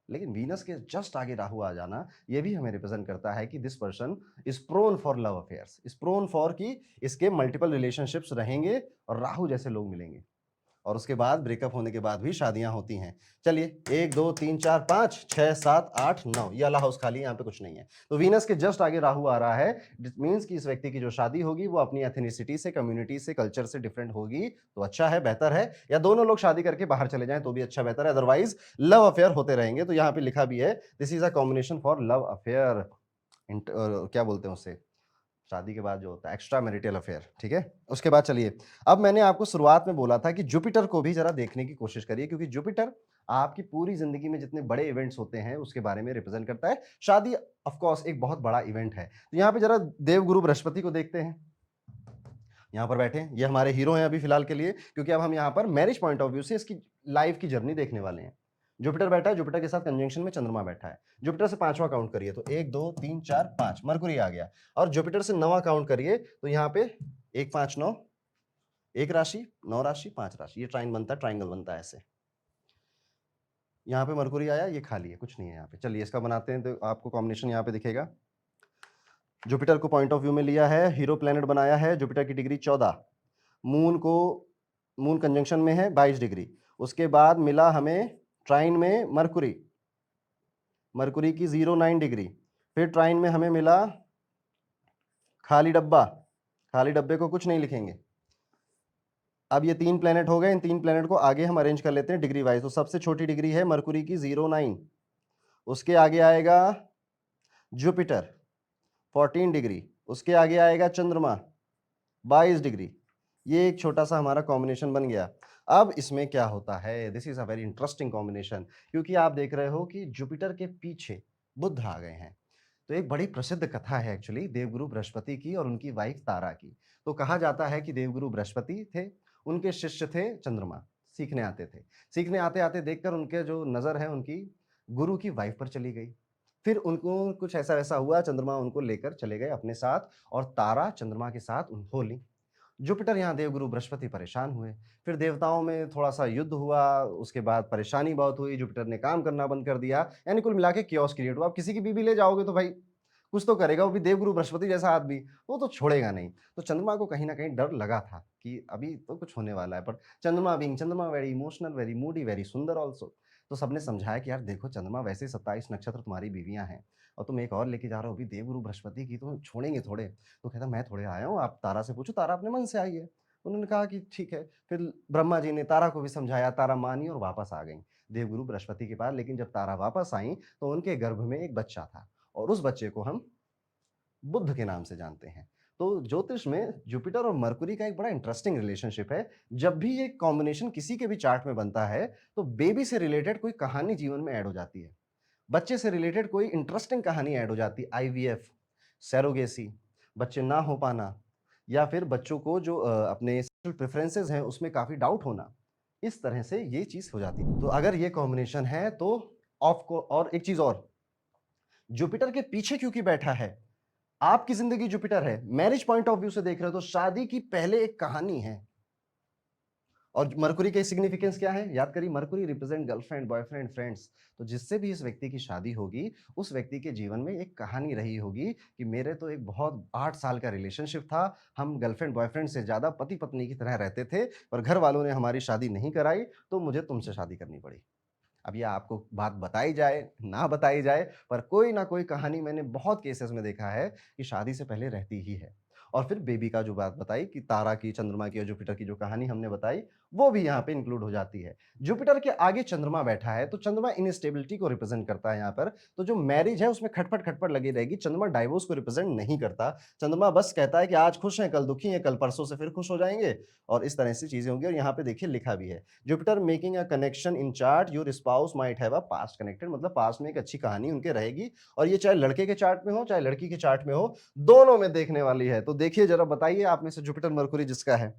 लेकिन वीनस के जस्ट आगे राहु आ जाना, ये भी हमें रिप्रेजेंट करता है कि this person is prone for love affairs, is prone for कि इसके मल्टीपल रिलेशनशिप्स रहेंगे और राहु जैसे लोग मिलेंगे। और उसके बाद ब्रेकअप होने के बाद भी शादियां होती हैं। चलिए 1 2 3 4 5 6 7 8 9, ये अल्लाह हाउस खाली है, यहाँ पे कुछ नहीं है। तो वीनस के जस्ट आगे राहु आ रहा है, इट मींस कि इस व्यक्ति की जो शादी होगी वो अपनी एथनिसिटी से, कम्युनिटी से, कल्चर से डिफरेंट होगी, तो अच्छा है, बेहतर है। या दोनों लोग शादी करके बाहर चले जाएं तो भी अच्छा बेहतर है, अदरवाइज लव अफेयर होते रहेंगे। तो यहाँ पे लिखा भी है this is a combination for love affair, क्या बोलते हैं उससे, शादी के बाद जो होता है एक्स्ट्रा मैरिटल अफेयर, ठीक है। उसके बाद चलिए, अब मैंने आपको शुरुआत में बोला था कि जुपिटर को भी जरा देखने की कोशिश करिए, क्योंकि जुपिटर आपकी पूरी जिंदगी में जितने बड़े इवेंट्स होते हैं उसके बारे में रिप्रेजेंट करता है। शादी ऑफ कोर्स एक बहुत बड़ा इवेंट है। तो यहाँ पे जरा देवगुरु बृहस्पति को देखते हैं, यहाँ पर बैठे हैं, ये हमारे हीरो हैं अभी फिलहाल के लिए, क्योंकि अब हम यहाँ पर मैरिज पॉइंट ऑफ व्यू से इसकी लाइफ की जर्नी देखने वाले हैं। जुपिटर बैठा है, जुपिटर के साथ कंजंक्शन में चंद्रमा बैठा है। जुपिटर से पांचवा काउंट करिए तो 1 2 3 4 5 मरकुरी आ गया, और जुपिटर से नवा काउंट करिए तो यहाँ पे 1 5 9, एक राशि 9 राशि 5 राशि, ये ट्राइन बनता है, ट्राइंगल बनता है ऐसे। यहाँ पे मरकुरी आया, ये खाली है, कुछ नहीं है यहाँ पे। चलिए इसका बनाते हैं तो आपको कॉम्बिनेशन यहाँ पे दिखेगा। जुपिटर को पॉइंट ऑफ व्यू में लिया है, हीरो प्लेनेट बनाया है, जुपिटर की डिग्री 14, मून कंजंक्शन में है 22 डिग्री। उसके बाद मिला हमें ट्राइन में मरकुरी, मरकुरी की 09 डिग्री। फिर ट्राइन में हमें मिला खाली डब्बा, खाली डब्बे को कुछ नहीं लिखेंगे। अब ये 3 प्लेनेट हो गए, इन 3 प्लेनेट को आगे हम अरेंज कर लेते हैं डिग्री वाइज। तो सबसे छोटी डिग्री है मरकुरी की 09, उसके आगे आएगा जुपिटर 14 डिग्री, उसके आगे आएगा चंद्रमा 22 डिग्री। ये एक छोटा सा हमारा कॉम्बिनेशन बन गया। अब इसमें क्या होता है, this is a very interesting combination, क्योंकि आप देख रहे हो कि जुपिटर के पीछे बुध आ गए हैं। तो एक बड़ी प्रसिद्ध कथा है एक्चुअली देवगुरु बृहस्पति की और उनकी वाइफ तारा की। तो कहा जाता है कि देवगुरु बृहस्पति थे, उनके शिष्य थे चंद्रमा, सीखने आते थे। सीखने आते आते देखकर उनके जो नजर है उनकी गुरु की वाइफ पर चली गई। फिर उनको कुछ ऐसा वैसा हुआ, चंद्रमा उनको लेकर चले गए अपने साथ, और तारा चंद्रमा के साथ हो ली। जुपिटर यहाँ देवगुरु बृहस्पति परेशान हुए। फिर देवताओं में थोड़ा-सा युद्ध हुआ, उसके बाद परेशानी बहुत हुई, जुपिटर ने काम करना बंद कर दिया, यानी कुल मिला के chaos क्रिएट हुआ। आप किसी की बीवी ले जाओगे तो भाई कुछ तो करेगा, वो भी देवगुरु बृहस्पति जैसा आदमी, वो तो छोड़ेगा नहीं। तो चंद्रमा को कहीं न कहीं डर लगा था कि अभी तो कुछ होने वाला है, पर चंद्रमा बीइंग चंद्रमा very emotional, very Moody, very सुंदर ऑल्सो। तो सबने समझाया कि यार देखो चंद्रमा वैसे 27 नक्षत्र तुम्हारी बीवियाँ हैं, और तुम एक और लेके जा रहे हो, अभी देवगुरु बृहस्पति की, तो छोड़ेंगे थोड़े। तो कहता मैं थोड़े आया हूँ, आप तारा से पूछो, तारा अपने मन से आई है। उन्होंने कहा कि ठीक है। फिर ब्रह्मा जी ने तारा को भी समझाया, तारा मानी और वापस आ गई देवगुरु बृहस्पति के पास। लेकिन जब तारा वापस आई तो उनके गर्भ में एक बच्चा था, और उस बच्चे को हम बुध के नाम से जानते हैं। तो ज्योतिष में जुपिटर और मरकुरी का एक बड़ा इंटरेस्टिंग रिलेशनशिप है। जब भी ये कॉम्बिनेशन किसी के भी चार्ट में बनता है तो बेबी से रिलेटेड कोई कहानी जीवन में ऐड हो जाती है, बच्चे से रिलेटेड कोई इंटरेस्टिंग कहानी ऐड हो जाती है। आईवीएफ, सैरोगेसी, बच्चे ना हो पाना, या फिर बच्चों को जो अपने सेक्सुअल प्रेफरेंसेस हैं उसमें काफ़ी डाउट होना, इस तरह से ये चीज़ हो जाती है। तो अगर ये कॉम्बिनेशन है तो ऑफ को, और एक चीज़ और, जुपिटर के पीछे क्योंकि बैठा है, आपकी ज़िंदगी जुपिटर है, मैरिज पॉइंट ऑफ व्यू से देख रहे हो तो शादी की पहले एक कहानी है। और मरकुरी की सिग्निफिकेंस क्या है, याद करिए, Mercury represent girlfriend, boyfriend, friends. तो जिससे भी इस व्यक्ति की शादी होगी, उस व्यक्ति के जीवन में एक कहानी रही होगी कि मेरे तो एक बहुत 8 साल का रिलेशनशिप था, हम गर्लफ्रेंड बॉयफ्रेंड से ज़्यादा पति पत्नी की तरह रहते थे, पर घर वालों ने हमारी शादी नहीं कराई, तो मुझे तुमसे शादी करनी पड़ी। अब ये आपको बात बताई जाए, ना बताई जाए, पर कोई ना कोई कहानी मैंने बहुत केसेस में देखा है कि शादी से पहले रहती ही है। और फिर बेबी का जो बात बताई कि तारा की, चंद्रमा की और जुपिटर की जो कहानी हमने बताई, वो भी यहाँ पे इंक्लूड हो जाती है। जुपिटर के आगे चंद्रमा बैठा है, तो चंद्रमा इनस्टेबिलिटी को रिप्रेजेंट करता है यहाँ पर। तो जो मैरिज है उसमें खटपट लगी रहेगी। चंद्रमा डाइवोर्स को रिप्रेजेंट नहीं करता। चंद्रमा बस कहता है कि आज खुश हैं, कल दुखी हैं, कल परसों से फिर खुश हो जाएंगे, और इस तरह से चीजें होंगी। और यहाँ पे देखिए लिखा भी है, Jupiter making a connection in chart, your spouse might have a past connected, मतलब पास्ट में एक अच्छी कहानी उनके रहेगी। और ये चाहे लड़के के चार्ट में हो चाहे लड़की के चार्ट में हो, दोनों में देखने वाली है। तो देखिए जरा, बताइए आप में से जुपिटर मरकुरी जिसका है,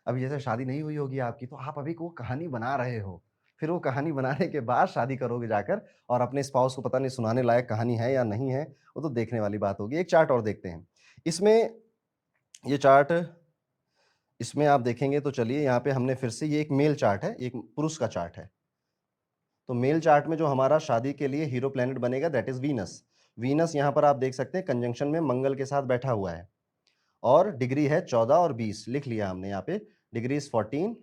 अभी जैसे शादी नहीं हुई होगी आपकी, तो आप अभी को कहानी बना रहे हो, फिर वो कहानी बनाने के बाद शादी करोगे जाकर, और अपने स्पाउस को पता नहीं सुनाने लायक कहानी है या नहीं है, वो तो देखने वाली बात होगी। एक चार्ट और देखते हैं इसमें, ये चार्ट इसमें आप देखेंगे तो चलिए, यहाँ पे हमने फिर से, ये एक मेल चार्ट है, एक पुरुष का चार्ट है। तो मेल चार्ट में जो हमारा शादी के लिए हीरो प्लैनेट बनेगा दैट इज वीनस। वीनस यहाँ पर आप देख सकते हैं कंजंक्शन में मंगल के साथ बैठा हुआ है, और डिग्री है 14 और 20, लिख लिया हमने यहाँ पे, degree is 14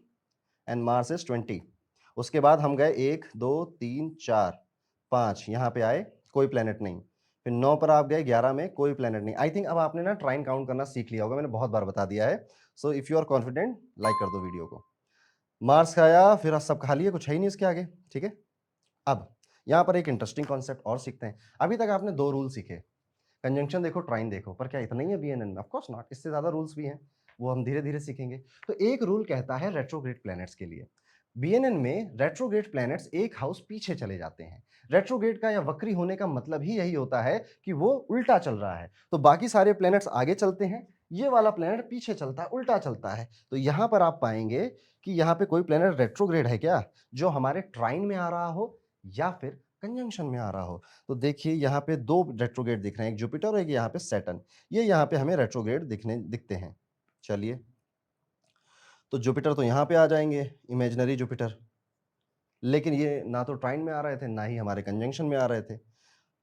and Mars is 20। उसके बाद हम गए 1 2 3 4 5, यहाँ पे आए कोई प्लेनेट नहीं। फिर 9 पर आप गए, 11 में कोई प्लेनेट नहीं। आई थिंक अब आपने ना ट्राइन काउंट करना सीख लिया होगा, मैंने बहुत बार बता दिया है। So if you are confident like कर दो वीडियो को। मार्स का आया, फिर सब खा लिए, कुछ है ही नहीं इसके आगे, ठीक है। अब यहाँ पर एक इंटरेस्टिंग कॉन्सेप्ट और सीखते हैं। अभी तक आपने 2 रूल सीखे, कंजंक्शन देखो, ट्राइन देखो, पर क्या इतना ही है बीएनएन में? ऑफ कोर्स नॉट, इससे ज्यादा रूल्स भी हैं, वो हम धीरे धीरे सीखेंगे। तो एक रूल कहता है रेट्रोग्रेड प्लैनेट्स के लिए, बीएनएन में रेट्रोग्रेड प्लैनेट्स एक हाउस पीछे चले जाते हैं। रेट्रोग्रेड का या वक्री होने का मतलब ही यही होता है कि वो उल्टा चल रहा है, तो बाकी सारे प्लैनेट्स आगे चलते हैं, ये वाला प्लैनेट पीछे चलता है, उल्टा चलता है। तो यहां पर आप पाएंगे कि यहाँ पे कोई प्लैनेट रेट्रोग्रेड है क्या, जो हमारे ट्राइन में आ रहा हो या फिर कंजंक्शन में आ रहा हो। तो देखिए यहाँ पे 2 रेट्रोग्रेड दिख रहे हैं, एक जुपिटर और एक यहाँ पे सैटर्न। ये यहाँ पे हमें रेट्रोग्रेड दिखते हैं। चलिए, तो जुपिटर तो यहाँ पे आ जाएंगे, इमेजिनरी जुपिटर, लेकिन ये ना तो ट्राइन में आ रहे थे, ना ही हमारे कंजंक्शन में आ रहे थे।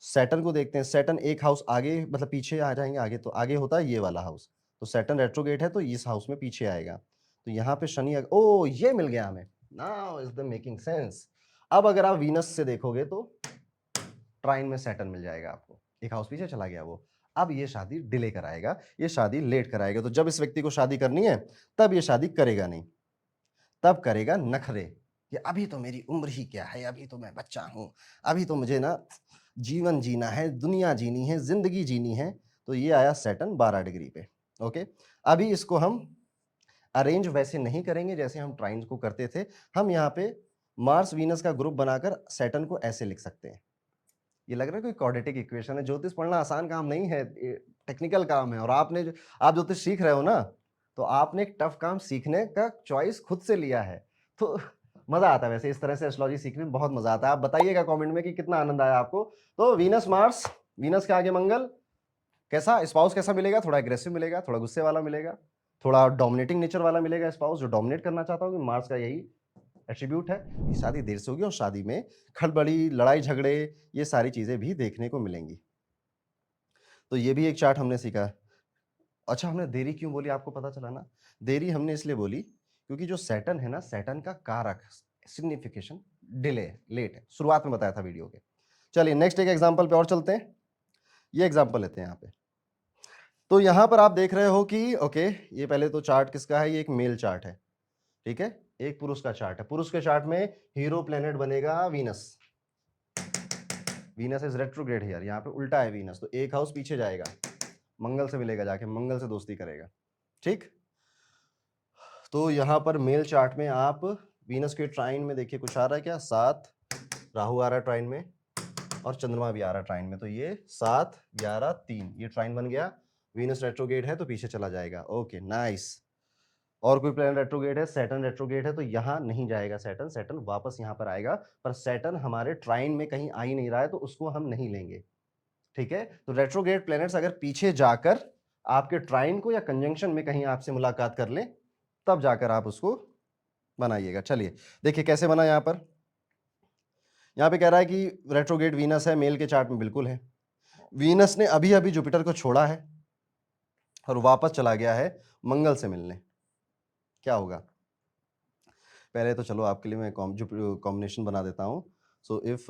सैटर्न को देखते हैं, सैटर्न एक हाउस आगे, मतलब पीछे आ जाएंगे, आगे तो आगे होता है ये वाला हाउस, तो सैटर्न रेट्रोग्रेड है तो इस हाउस में पीछे आएगा। तो यहाँ पे शनि ओ ये मिल गया हमें, now is the making sense. अब अगर आप वीनस से देखोगे तो ट्राइन में सैटर्न मिल जाएगा आपको, एक हाउस पीछे चला गया वो। अब ये शादी डिले कराएगा, ये शादी लेट कराएगा। तो जब इस व्यक्ति को शादी करनी है तब ये शादी करेगा नहीं, तब करेगा नखरे कि अभी तो मेरी उम्र ही क्या है, अभी तो मैं बच्चा हूं, अभी तो मुझे ना जीवन जीना है, दुनिया जीनी है, जिंदगी जीनी है। तो ये आया सैटर्न 12 डिग्री पे। ओके, अभी इसको हम अरेंज वैसे नहीं करेंगे जैसे हम ट्राइन को करते थे। हम यहाँ पे मार्स वीनस का ग्रुप बनाकर सैटर्न को ऐसे लिख सकते हैं। ये लग रहा है कोई क्वाड्रेटिक इक्वेशन है। ज्योतिष पढ़ना आसान काम नहीं है, टेक्निकल काम है। और आप ज्योतिष सीख रहे हो ना, तो आपने एक टफ काम सीखने का चॉइस खुद से लिया है, तो मजा आता है। वैसे इस तरह से एस्ट्रोलॉजी सीखने में बहुत मजा आता है। आप बताइएगा कमेंट में कि कितना आनंद आया आपको। तो वीनस मार्स, वीनस के आगे मंगल, कैसा स्पाउस कैसा मिलेगा? थोड़ा एग्रेसिव मिलेगा, थोड़ा गुस्से वाला मिलेगा, थोड़ा डोमिनेटिंग नेचर वाला मिलेगा स्पाउस, जो डोमिनेट करना चाहता होगा। मार्स का यही एट्रीब्यूट है कि शादी देर से होगी और शादी में खड़बड़ी, लड़ाई झगड़े, ये सारी चीजें भी देखने को मिलेंगी। तो ये भी एक चार्ट हमने सीखा। अच्छा, हमने देरी क्यों बोली आपको पता चला ना? देरी हमने इसलिए बोली क्योंकि जो सैटर्न है ना, सैटर्न का कारक सिग्निफिकेशन डिले, लेट है। शुरुआत में बताया था वीडियो के। चलिए नेक्स्ट एक एग्जांपल पे और चलते हैं। ये एग्जांपल लेते हैं यहाँ पे। तो यहां पर आप देख रहे हो कि ओके, ये पहले तो चार्ट किसका है? ये एक मेल चार्ट है, ठीक है। एक पुरुष का चार्ट है। पुरुष के चार्ट में हीरो प्लेनेट बनेगा Venus. Venus is retrograde here, यहाँ पे उल्टा है वीनस, तो एक हाउस पीछे जाएगा, मंगल से मिलेगा, जाके मंगल से दोस्ती करेगा, ठीक। तो यहाँ पर मेल चार्ट में आप वीनस के ट्राइन में देखिए कुछ आ रहा है क्या? 7, राहु आ रहा है ट्राइन में, और चंद्रमा भी आ रहा है ट्राइन में। तो ये 7 11 3, ये ट्राइन बन गया। वीनस रेट्रोग्रेड है तो पीछे चला जाएगा। Okay nice. और कोई प्लैनेट रेट्रोग्रेड है? सैटर्न रेट्रोग्रेड है तो यहां नहीं जाएगा सैटर्न, सैटर्न वापस यहां पर आएगा। पर सैटर्न हमारे ट्राइन में कहीं आ ही नहीं रहा है, तो उसको हम नहीं लेंगे, ठीक है। तो रेट्रोग्रेड प्लैनेट्स अगर पीछे जाकर आपके ट्राइन को या कंजंक्शन में कहीं आपसे मुलाकात कर ले, तब जाकर आप उसको बनाइएगा। चलिए देखिए कैसे बना। यहां पे कह रहा है कि रेट्रोग्रेड वीनस है, मेल के चार्ट में बिल्कुल है। वीनस ने अभी अभी जुपिटर को छोड़ा है और वापस चला गया है मंगल से मिलने। क्या होगा? पहले तो चलो आपके लिए मैं कॉम्बिनेशन बना देता हूं। So if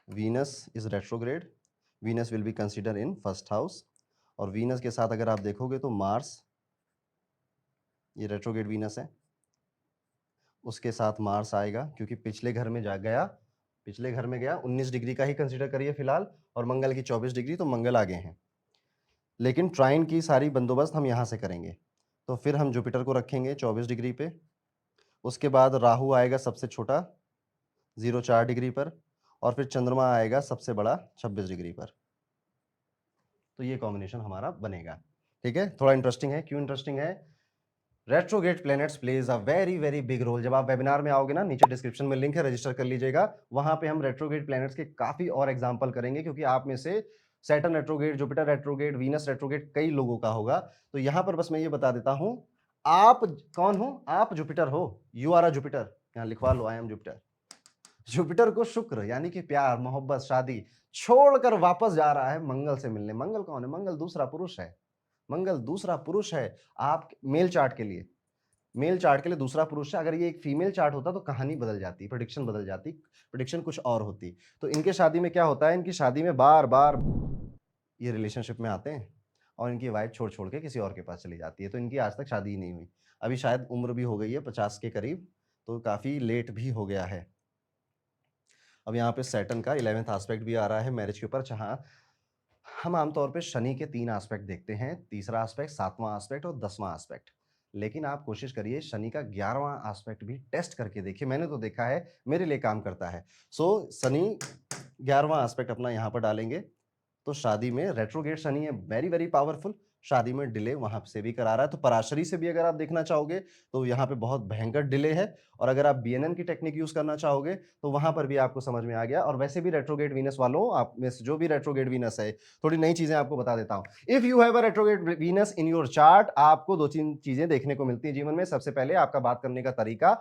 Venus is retrograde, Venus will be consider in first house. और वीनस के साथ अगर आप देखोगे तो मार्स, ये रेट्रोग्रेड वीनस है, उसके साथ मार्स आएगा क्योंकि पिछले घर में गया 19 डिग्री का ही कंसीडर करिए फिलहाल, और मंगल की 24 डिग्री, तो मंगल आगे हैं। लेकिन ट्राइन की सारी बंदोबस्त हम यहां से करेंगे, तो फिर हम जुपिटर को रखेंगे 24 डिग्री पे। उसके बाद राहु आएगा सबसे छोटा 0 4 डिग्री पर, और फिर चंद्रमा आएगा सबसे बड़ा 26 डिग्री पर। तो ये कॉम्बिनेशन हमारा बनेगा, ठीक है। थोड़ा इंटरेस्टिंग है। क्यों इंटरेस्टिंग है? Retrograde planets plays a very very big role. जब आप वेबिनार में आओगे ना, नीचे डिस्क्रिप्शन में लिंक है, रजिस्टर कर लीजिएगा। वहां पे हम रेट्रोग्रेड प्लैनेट्स के काफी और एग्जांपल करेंगे, क्योंकि आप में से Saturn retrograde, Jupiter retrograde, Venus retrograde कई लोगों का होगा। तो यहां पर बस मैं ये बता देता हूं, आप कौन हो? आप जुपिटर हो, यू आर अ जुपिटर। यहां लिखवा लो, आई एम जुपिटर। जुपिटर को शुक्र यानी कि प्यार, मोहब्बत, शादी छोड़कर वापस जा रहा है मंगल से मिलने। मंगल कौन है? मंगल दूसरा पुरुष है। मंगल दूसरा पुरुष है आप मेल चार्ट के लिए। मेल चार्ट के लिए दूसरा पुरुष है। अगर ये एक फीमेल चार्ट होता तो कहानी बदल जाती, प्रेडिक्शन बदल जाती, प्रेडिक्शन कुछ और होती। तो इनके शादी में क्या होता है, इनकी शादी में बार-बार ये रिलेशनशिप में आते हैं और इनकी वाइफ छोड़-छोड़ के किसी और के पास चली जाती है। तो इनकी आज तक शादी ही नहीं हुई। अभी शायद उम्र भी हो गई है 50 के करीब, तो काफ़ी लेट भी हो गया है। अब यहाँ पे सैटर्न का 11th एस्पेक्ट भी आ रहा है मैरिज के ऊपर, जहाँ हम आमतौर पे शनि के 3 एस्पेक्ट देखते हैं, तीसरा एस्पेक्ट, 7वां एस्पेक्ट और 10वां एस्पेक्ट। लेकिन आप कोशिश करिए शनि का 11वां एस्पेक्ट भी टेस्ट करके देखिए, मैंने तो देखा है, मेरे लिए काम करता है। शनि 11वां एस्पेक्ट अपना यहाँ पर डालेंगे, तो शादी में रेट्रोग्रेड शनि है, वेरी वेरी पावरफुल। शादी में डिले वहां से भी करा रहा है। तो पराशरी से भी अगर आप देखना चाहोगे तो यहाँ पे बहुत भयंकर डिले है। और अगर आप बीएनएन की टेक्निक यूज करना चाहोगे तो वहां पर भी आपको समझ में आ गया। और वैसे भी रेट्रोग्रेड वीनस वालों, आप में से जो भी रेट्रोग्रेड वीनस है, थोड़ी नई चीजें आपको बता देता हूं। If you have a retrograde Venus in your chart, आपको 2-3 चीजें देखने को मिलती है जीवन में। सबसे पहले आपका बात करने का तरीका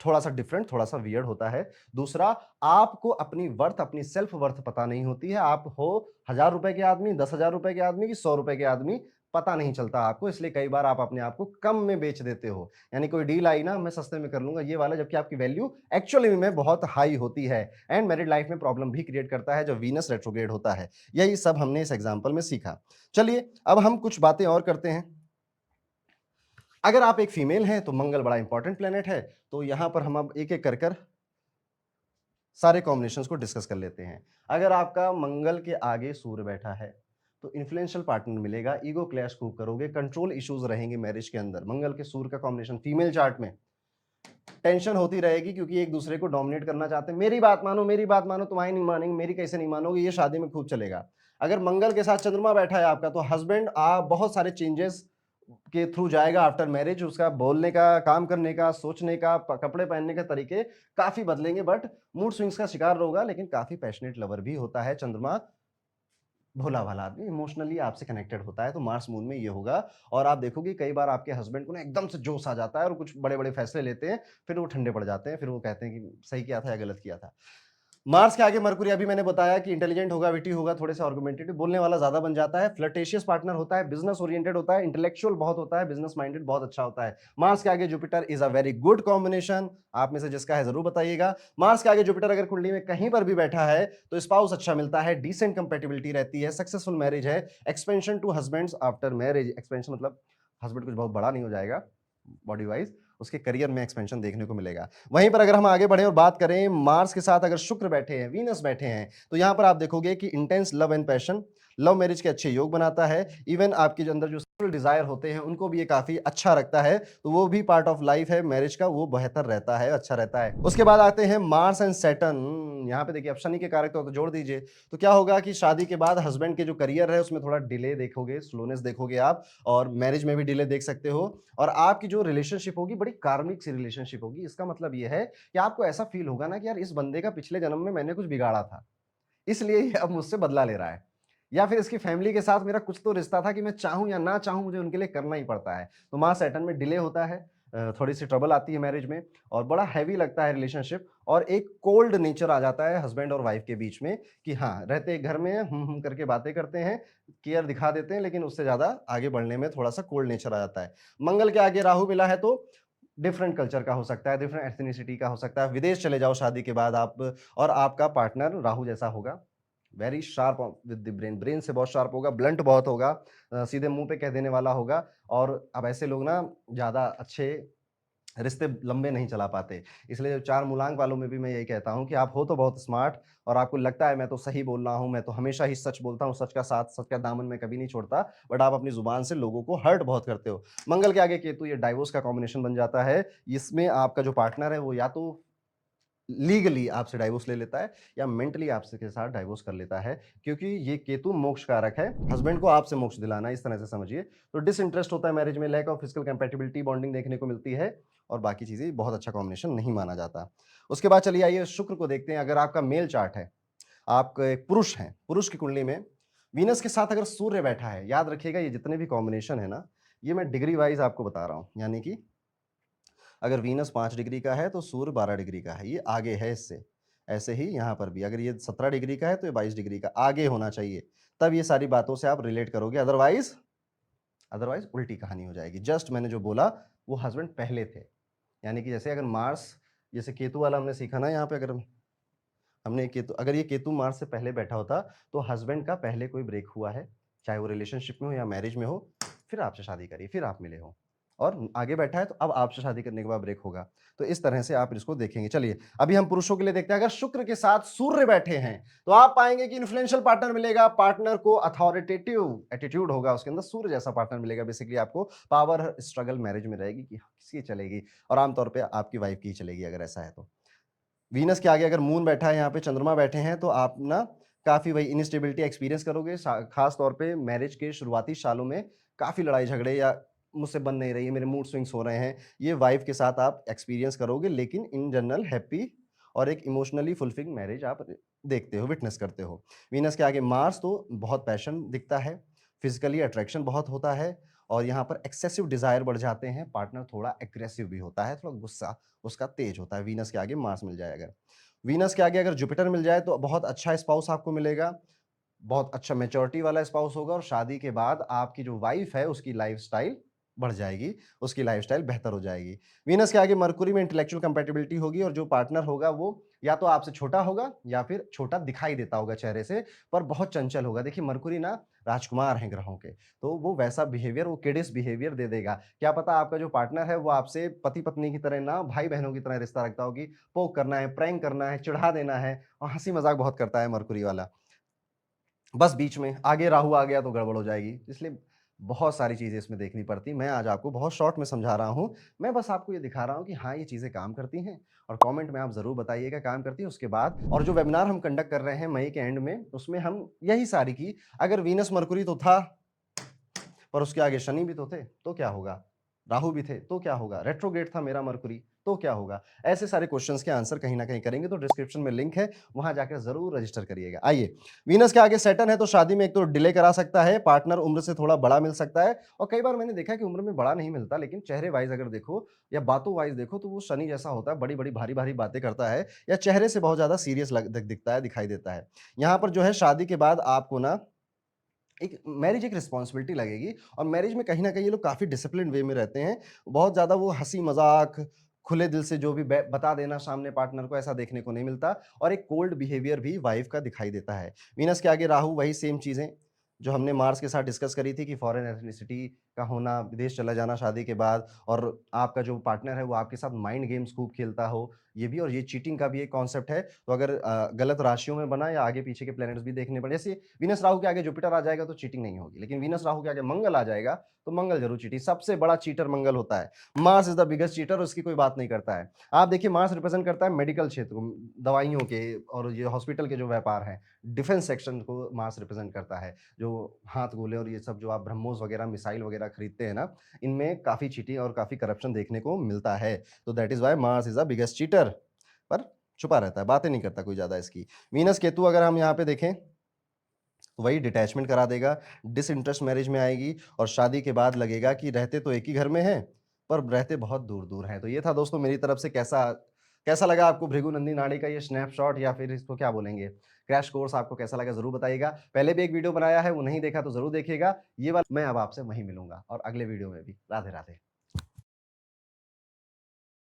थोड़ा सा डिफरेंट, थोड़ा सा वियर्ड होता है। दूसरा, आपको अपनी वर्थ, अपनी सेल्फ वर्थ पता नहीं होती है। आप हो 1000 रुपए के आदमी, 10,000 रुपए के आदमी की 100 रुपए के आदमी, पता नहीं चलता आपको। इसलिए कई बार आप अपने आप को कम में बेच देते हो। यानी कोई डील आई ना, मैं सस्ते में कर लूंगा ये वाला, जबकि आपकी वैल्यू एक्चुअली में बहुत हाई होती है। एंड मैरिड लाइफ में प्रॉब्लम भी क्रिएट करता है जब वीनस रेट्रोग्रेड होता है। यही सब हमने इस एग्जाम्पल में सीखा। चलिए अब हम कुछ बातें और करते हैं। अगर आप एक फीमेल हैं तो मंगल बड़ा इंपॉर्टेंट प्लेनेट है। तो यहां पर हम अब एक एक कर कर सारे कॉम्बिनेशंस को डिस्कस कर लेते हैं। अगर आपका मंगल के आगे सूर्य बैठा है तो इन्फ्लुएंशियल पार्टनर मिलेगा, ईगो क्लैश खूब करोगे, कंट्रोल इश्यूज रहेंगे मैरिज के अंदर। मंगल के सूर्य का कॉम्बिनेशन फीमेल चार्ट में टेंशन होती रहेगी, क्योंकि एक दूसरे को डोमिनेट करना चाहते हैं। मेरी बात मानो, मेरी बात मानो, तुम्हारी नहीं मानेंगे, मेरी कैसे नहीं मानोगे, ये शादी में खूब चलेगा। अगर मंगल के साथ चंद्रमा बैठा है आपका, तो हस्बैंड आप बहुत सारे चेंजेस के थ्रू जाएगा आफ्टर मैरिज। उसका बोलने का, काम करने का, सोचने का, कपड़े पहनने का तरीके काफी बदलेंगे। बट मूड स्विंग्स का शिकार होगा, लेकिन काफी पैशनेट लवर भी होता है चंद्रमा। भोला भाला आदमी, इमोशनली आपसे कनेक्टेड होता है। तो मार्स मून में ये होगा। और आप देखोगे कई बार आपके हस्बैंड को ना एकदम से जोश आ जाता है और कुछ बड़े बड़े फैसले लेते हैं, फिर वो ठंडे पड़ जाते हैं, फिर वो कहते हैं कि सही किया था या गलत किया था। मार्स के आगे मरकुरी, अभी मैंने बताया कि इंटेलिजेंट होगा, विटी होगा, थोड़े से आर्गुमेंटेटिव, बोलने वाला ज्यादा बन जाता है, फ्लर्टेशियस पार्टनर होता है, बिजनेस ओरिएंटेड होता है, इंटेलेक्चुअल बहुत होता है, बिजनेस माइंडेड बहुत अच्छा होता है। मार्स के आगे Jupiter is a very good combination. आप में से जिसका है जरूर बताइएगा। मार्स के आगे जुपिटर अगर कुंडली में कहीं पर भी बैठा है तो स्पाउस अच्छा मिलता है, डिसेंट कंपेटिबिलिटी रहती है, सक्सेसफुल मैरिज है, expansion to husbands after marriage. Expansion मतलब हस्बैंड कुछ बहुत बड़ा नहीं हो जाएगा बॉडी वाइज, उसके करियर में एक्सपेंशन देखने को मिलेगा। वहीं पर अगर हम आगे बढ़े और बात करें, मार्स के साथ अगर शुक्र बैठे हैं, वीनस बैठे हैं, तो यहां पर आप देखोगे कि intense love and passion, love marriage के अच्छे योग बनाता है। इवन आपके जो अंदर जो सेक्सुअल डिजायर होते हैं उनको भी ये काफी अच्छा रखता है। तो वो भी पार्ट ऑफ लाइफ है मैरिज का, वो बेहतर रहता है, अच्छा रहता है। उसके बाद आते हैं मार्स एंड सैटर्न। यहाँ पे देखिए, अब शनि के कारक तो जोड़ दीजिए। तो क्या होगा कि शादी के बाद हस्बैंड के जो करियर है उसमें थोड़ा डिले देखोगे, स्लोनेस देखोगे आप, और मैरिज में भी डिले देख सकते हो। और आपकी जो रिलेशनशिप होगी बड़ी कार्मिक सी रिलेशनशिप होगी। इसका मतलब ये है कि आपको ऐसा फील होगा ना कि यार इस बंदे का पिछले जन्म में मैंने कुछ बिगाड़ा था, इसलिए ये अब मुझसे बदला ले रहा है। या फिर इसकी फैमिली के साथ मेरा कुछ तो रिश्ता था कि मैं चाहूं या ना चाहूं मुझे उनके लिए करना ही पड़ता है। तो मार्स सैटर्न में डिले होता है, थोड़ी सी ट्रबल आती है मैरिज में, और बड़ा हैवी लगता है रिलेशनशिप, और एक कोल्ड नेचर आ जाता है हस्बैंड और वाइफ के बीच में कि हाँ, रहते एक घर में करके बातें करते हैं, केयर दिखा देते हैं, लेकिन उससे ज्यादा आगे बढ़ने में थोड़ा सा कोल्ड नेचर आ जाता है। मंगल के आगे राहु मिला है तो डिफरेंट कल्चर का हो सकता है, डिफरेंट एथनिसिटी का हो सकता है। विदेश चले जाओ शादी के बाद आप, और आपका पार्टनर राहु जैसा होगा, very sharp with the brain, brain से बहुत शार्प होगा, ब्लंट बहुत होगा, सीधे मुंह पे कह देने वाला होगा। और अब ऐसे लोग ना ज्यादा अच्छे रिश्ते लंबे नहीं चला पाते। इसलिए चार मूलांक वालों में भी मैं यही कहता हूं कि आप हो तो बहुत स्मार्ट, और आपको लगता है मैं तो सही बोल रहा हूं, मैं तो हमेशा ही सच बोलता हूं, सच का साथ, सच का दामन मैं कभी नहीं छोड़ता, बट आप अपनी जुबान से लोगों को हर्ट बहुत करते हो। मंगल के आगे केतु, ये डाइवोर्स का कॉम्बिनेशन बन जाता है। इसमें आपका जो पार्टनर है वो या तो लीगली आपसे डाइवोर्स ले लेता है या मेंटली आपसे के साथ डाइवोर्स कर लेता है, क्योंकि ये केतु मोक्ष कारक है, हस्बैंड को आपसे मोक्ष दिलाना, इस तरह से समझिए। तो डिसइंटरेस्ट होता है मैरिज में, lack of physical compatibility, bonding देखने को मिलती है, और बाकी चीजें बहुत अच्छा कॉम्बिनेशन नहीं माना जाता। उसके बाद चलिए आइए शुक्र को देखते हैं। अगर आपका मेल चार्ट है, आप एक पुरुष हैं, पुरुष की कुंडली में वीनस के साथ अगर सूर्य बैठा है, याद रखिएगा ये जितने भी कॉम्बिनेशन है ना, ये मैं डिग्री वाइज आपको बता रहा हूं। यानी कि अगर वीनस 5 डिग्री का है तो सूर्य 12 डिग्री का है, ये आगे है इससे। ऐसे ही यहाँ पर भी अगर ये 17 डिग्री का है तो ये 22 डिग्री का आगे होना चाहिए, तब ये सारी बातों से आप रिलेट करोगे, अदरवाइज अदरवाइज उल्टी कहानी हो जाएगी। जस्ट मैंने जो बोला वो हस्बैंड पहले थे, यानी कि जैसे अगर मार्स, जैसे केतु वाला हमने सीखा ना यहाँ पे, अगर हमने केतु, अगर ये केतु मार्स से पहले बैठा होता तो हस्बैंड का पहले कोई ब्रेक हुआ है, चाहे वो रिलेशनशिप में हो या मैरिज में हो, फिर आपसे शादी करी, फिर आप मिले हो, और आगे बैठा है तो अब आपसे शादी करने के बाद ब्रेक होगा। तो इस तरह से आप इसको देखेंगे। चलिए अभी हम पुरुषों के लिए देखते हैं। अगर शुक्र के साथ सूर्य बैठे हैं तो आप पाएंगे कि इन्फ्लुएंशियल पार्टनर मिलेगा, पार्टनर को अथॉरिटेटिव एटीट्यूड होगा उसके अंदर, सूर्य जैसा पार्टनर मिलेगा। बेसिकली आपको पावर स्ट्रगल मैरिज में रहेगी कि किसकी चलेगी, और आमतौर पर आपकी वाइफ की चलेगी अगर ऐसा है तो। वीनस के आगे अगर मून बैठा है, यहाँ पे चंद्रमा बैठे हैं, तो आप ना काफ़ी वही इनस्टेबिलिटी एक्सपीरियंस करोगे। खास तौर पे मैरिज के शुरुआती सालों में काफ़ी लड़ाई झगड़े, या मुझसे बन नहीं रही है, मेरे मूड स्विंग्स हो रहे हैं, ये वाइफ के साथ आप एक्सपीरियंस करोगे। लेकिन इन जनरल हैप्पी और एक इमोशनली फुलफिलिंग मैरिज आप देखते हो, विटनेस करते हो। वीनस के आगे मार्स तो बहुत पैशन दिखता है, फिजिकली अट्रैक्शन बहुत होता है, और यहाँ पर एक्सेसिव डिजायर बढ़ जाते हैं। पार्टनर थोड़ा एग्रेसिव भी होता है, थोड़ा गुस्सा उसका तेज होता है। वीनस के आगे मार्स मिल जाए अगर, वीनस के आगे अगर जुपिटर मिल जाए तो बहुत अच्छा स्पाउस आपको मिलेगा, बहुत अच्छा मैच्योरिटी वाला स्पाउस होगा, और शादी के बाद आपकी जो वाइफ है उसकी लाइफस्टाइल बढ़ जाएगी, उसकी लाइफस्टाइल बेहतर हो जाएगी। वीनस के आगे मरकुरी में इंटेलेक्चुअल कंपैटिबिलिटी होगी, और जो पार्टनर होगा वो या तो आपसे छोटा होगा या फिर छोटा दिखाई देता होगा चेहरे से, पर बहुत चंचल होगा। देखिए मरकुरी ना राजकुमार हैं ग्रहों के, तो वो वैसा बिहेवियर, वो किडिस बिहेवियर दे देगा। क्या पता आपका जो पार्टनर है वो आपसे पति पत्नी की तरह ना, भाई बहनों की तरह रिश्ता रखता होगी। पोक करना है, प्रैंक करना है, चिढ़ा देना है, और हंसी मजाक बहुत करता है मरकुरी वाला। बस बीच में आगे राहु आ गया तो गड़बड़ हो जाएगी, इसलिए बहुत सारी चीज़ें इसमें देखनी पड़ती। मैं आज आपको बहुत शॉर्ट में समझा रहा हूँ। मैं बस आपको ये दिखा रहा हूँ कि हाँ, ये चीज़ें काम करती हैं, और कमेंट में आप ज़रूर बताइएगा काम करती है। उसके बाद और जो वेबिनार हम कंडक्ट कर रहे हैं मई के एंड में, उसमें हम यही सारी की, अगर वीनस मरकुरी तो था, पर उसके आगे शनि भी तो थे, तो क्या होगा? राहु भी थे, तो क्या होगा? रेट्रोग्रेड था मेरा मरकुरी, तो क्या होगा? ऐसे सारे क्वेश्चंस के आंसर कहीं न कहीं करेंगे, तो डिस्क्रिप्शन में लिंक है, वहाँ जाकर ज़रूर रजिस्टर करिएगा। आइए, वीनस के आगे सैटर्न है, तो शादी में एक तो डिले करा सकता है, पार्टनर उम्र से थोड़ा बड़ा मिल सकता है, और कई बार मैंने देखा है कि उम्र में बड़ा नहीं मिलता, लेकिन चेहरे वाइज़ अगर देखो या बातों वाइज़ देखो, तो वो शनि जैसा होता है, बड़ी-बड़ी, भारी-भारी बातें करता है, या चेहरे से बहुत ज़्यादा सीरियस दिखता है, दिखाई देता है। यहाँ पर जो है शादी के बाद आपको ना एक मैरिज एक रिस्पॉन्सिबिलिटी लगेगी, और मैरिज में कहीं न कहीं ये लोग काफ़ी डिसिप्लिन्ड वे में रहते हैं। बहुत ज़्यादा वो हँसी-मज़ाक, खुले दिल से जो भी बता देना सामने पार्टनर को, ऐसा देखने को नहीं मिलता, और एक कोल्ड बिहेवियर भी वाइफ़ का दिखाई देता है। वीनस के आगे राहु, वही सेम चीज़ें जो हमने मार्स के साथ डिस्कस करी थी कि फॉरेन एथनिसिटी का होना, विदेश चला जाना शादी के बाद, और आपका जो पार्टनर है वो आपके साथ माइंड गेम्स खूब खेलता हो, ये भी, और ये चीटिंग का भी एक कॉन्सेप्ट है। तो अगर गलत राशियों में बना, या आगे पीछे के प्लैनेट्स भी देखने पड़े, जैसे वीनस राहु के आगे जुपिटर आ जाएगा तो चीटिंग नहीं होगी, लेकिन वीनस राहु के आगे मंगल आ जाएगा तो मंगल जरूर चीटिंग। सबसे बड़ा चीटर मंगल होता है। Mars is the biggest cheater, उसकी कोई बात नहीं करता है। आप देखिए मार्स रिप्रेजेंट करता है मेडिकल क्षेत्र को, दवाइयों के और ये हॉस्पिटल के जो व्यापार हैं, डिफेंस सेक्शन को मार्स रिप्रेजेंट करता है। जो हाथ गोले और ये सब जो आप ब्रह्मोस वगैरह, मिसाइल वगैरह खरीदते हैं ना, इनमें काफी चीटिंग और काफी करप्शन देखने को मिलता है। तो that is why Mars is the biggest cheater, पर छुपा रहता है, बातें नहीं करता कोई ज़्यादा इसकी। वीनस केतु अगर हम यहाँ पे देखें तो वही डिटैचमेंट करा देगा, डिसइंटरेस्ट मैरिज में आएगी, और शादी के बाद लगेगा कि रहते तो एक ही घर में हैं, पर रहते बहुत दूर-दूर हैं। तो ये था दोस्तों मेरी तरफ से। कैसा कैसा लगा आपको भृगु नंदी नाड़ी का ये स्नैपशॉट, या फिर इसको क्या बोलेंगे, क्रैश कोर्स आपको कैसा लगा ज़रूर बताइएगा। पहले भी एक वीडियो बनाया है, वो नहीं देखा तो ज़रूर देखिएगा। ये वाला मैं अब आपसे वहीं मिलूँगा, और अगले वीडियो में भी। राधे-राधे।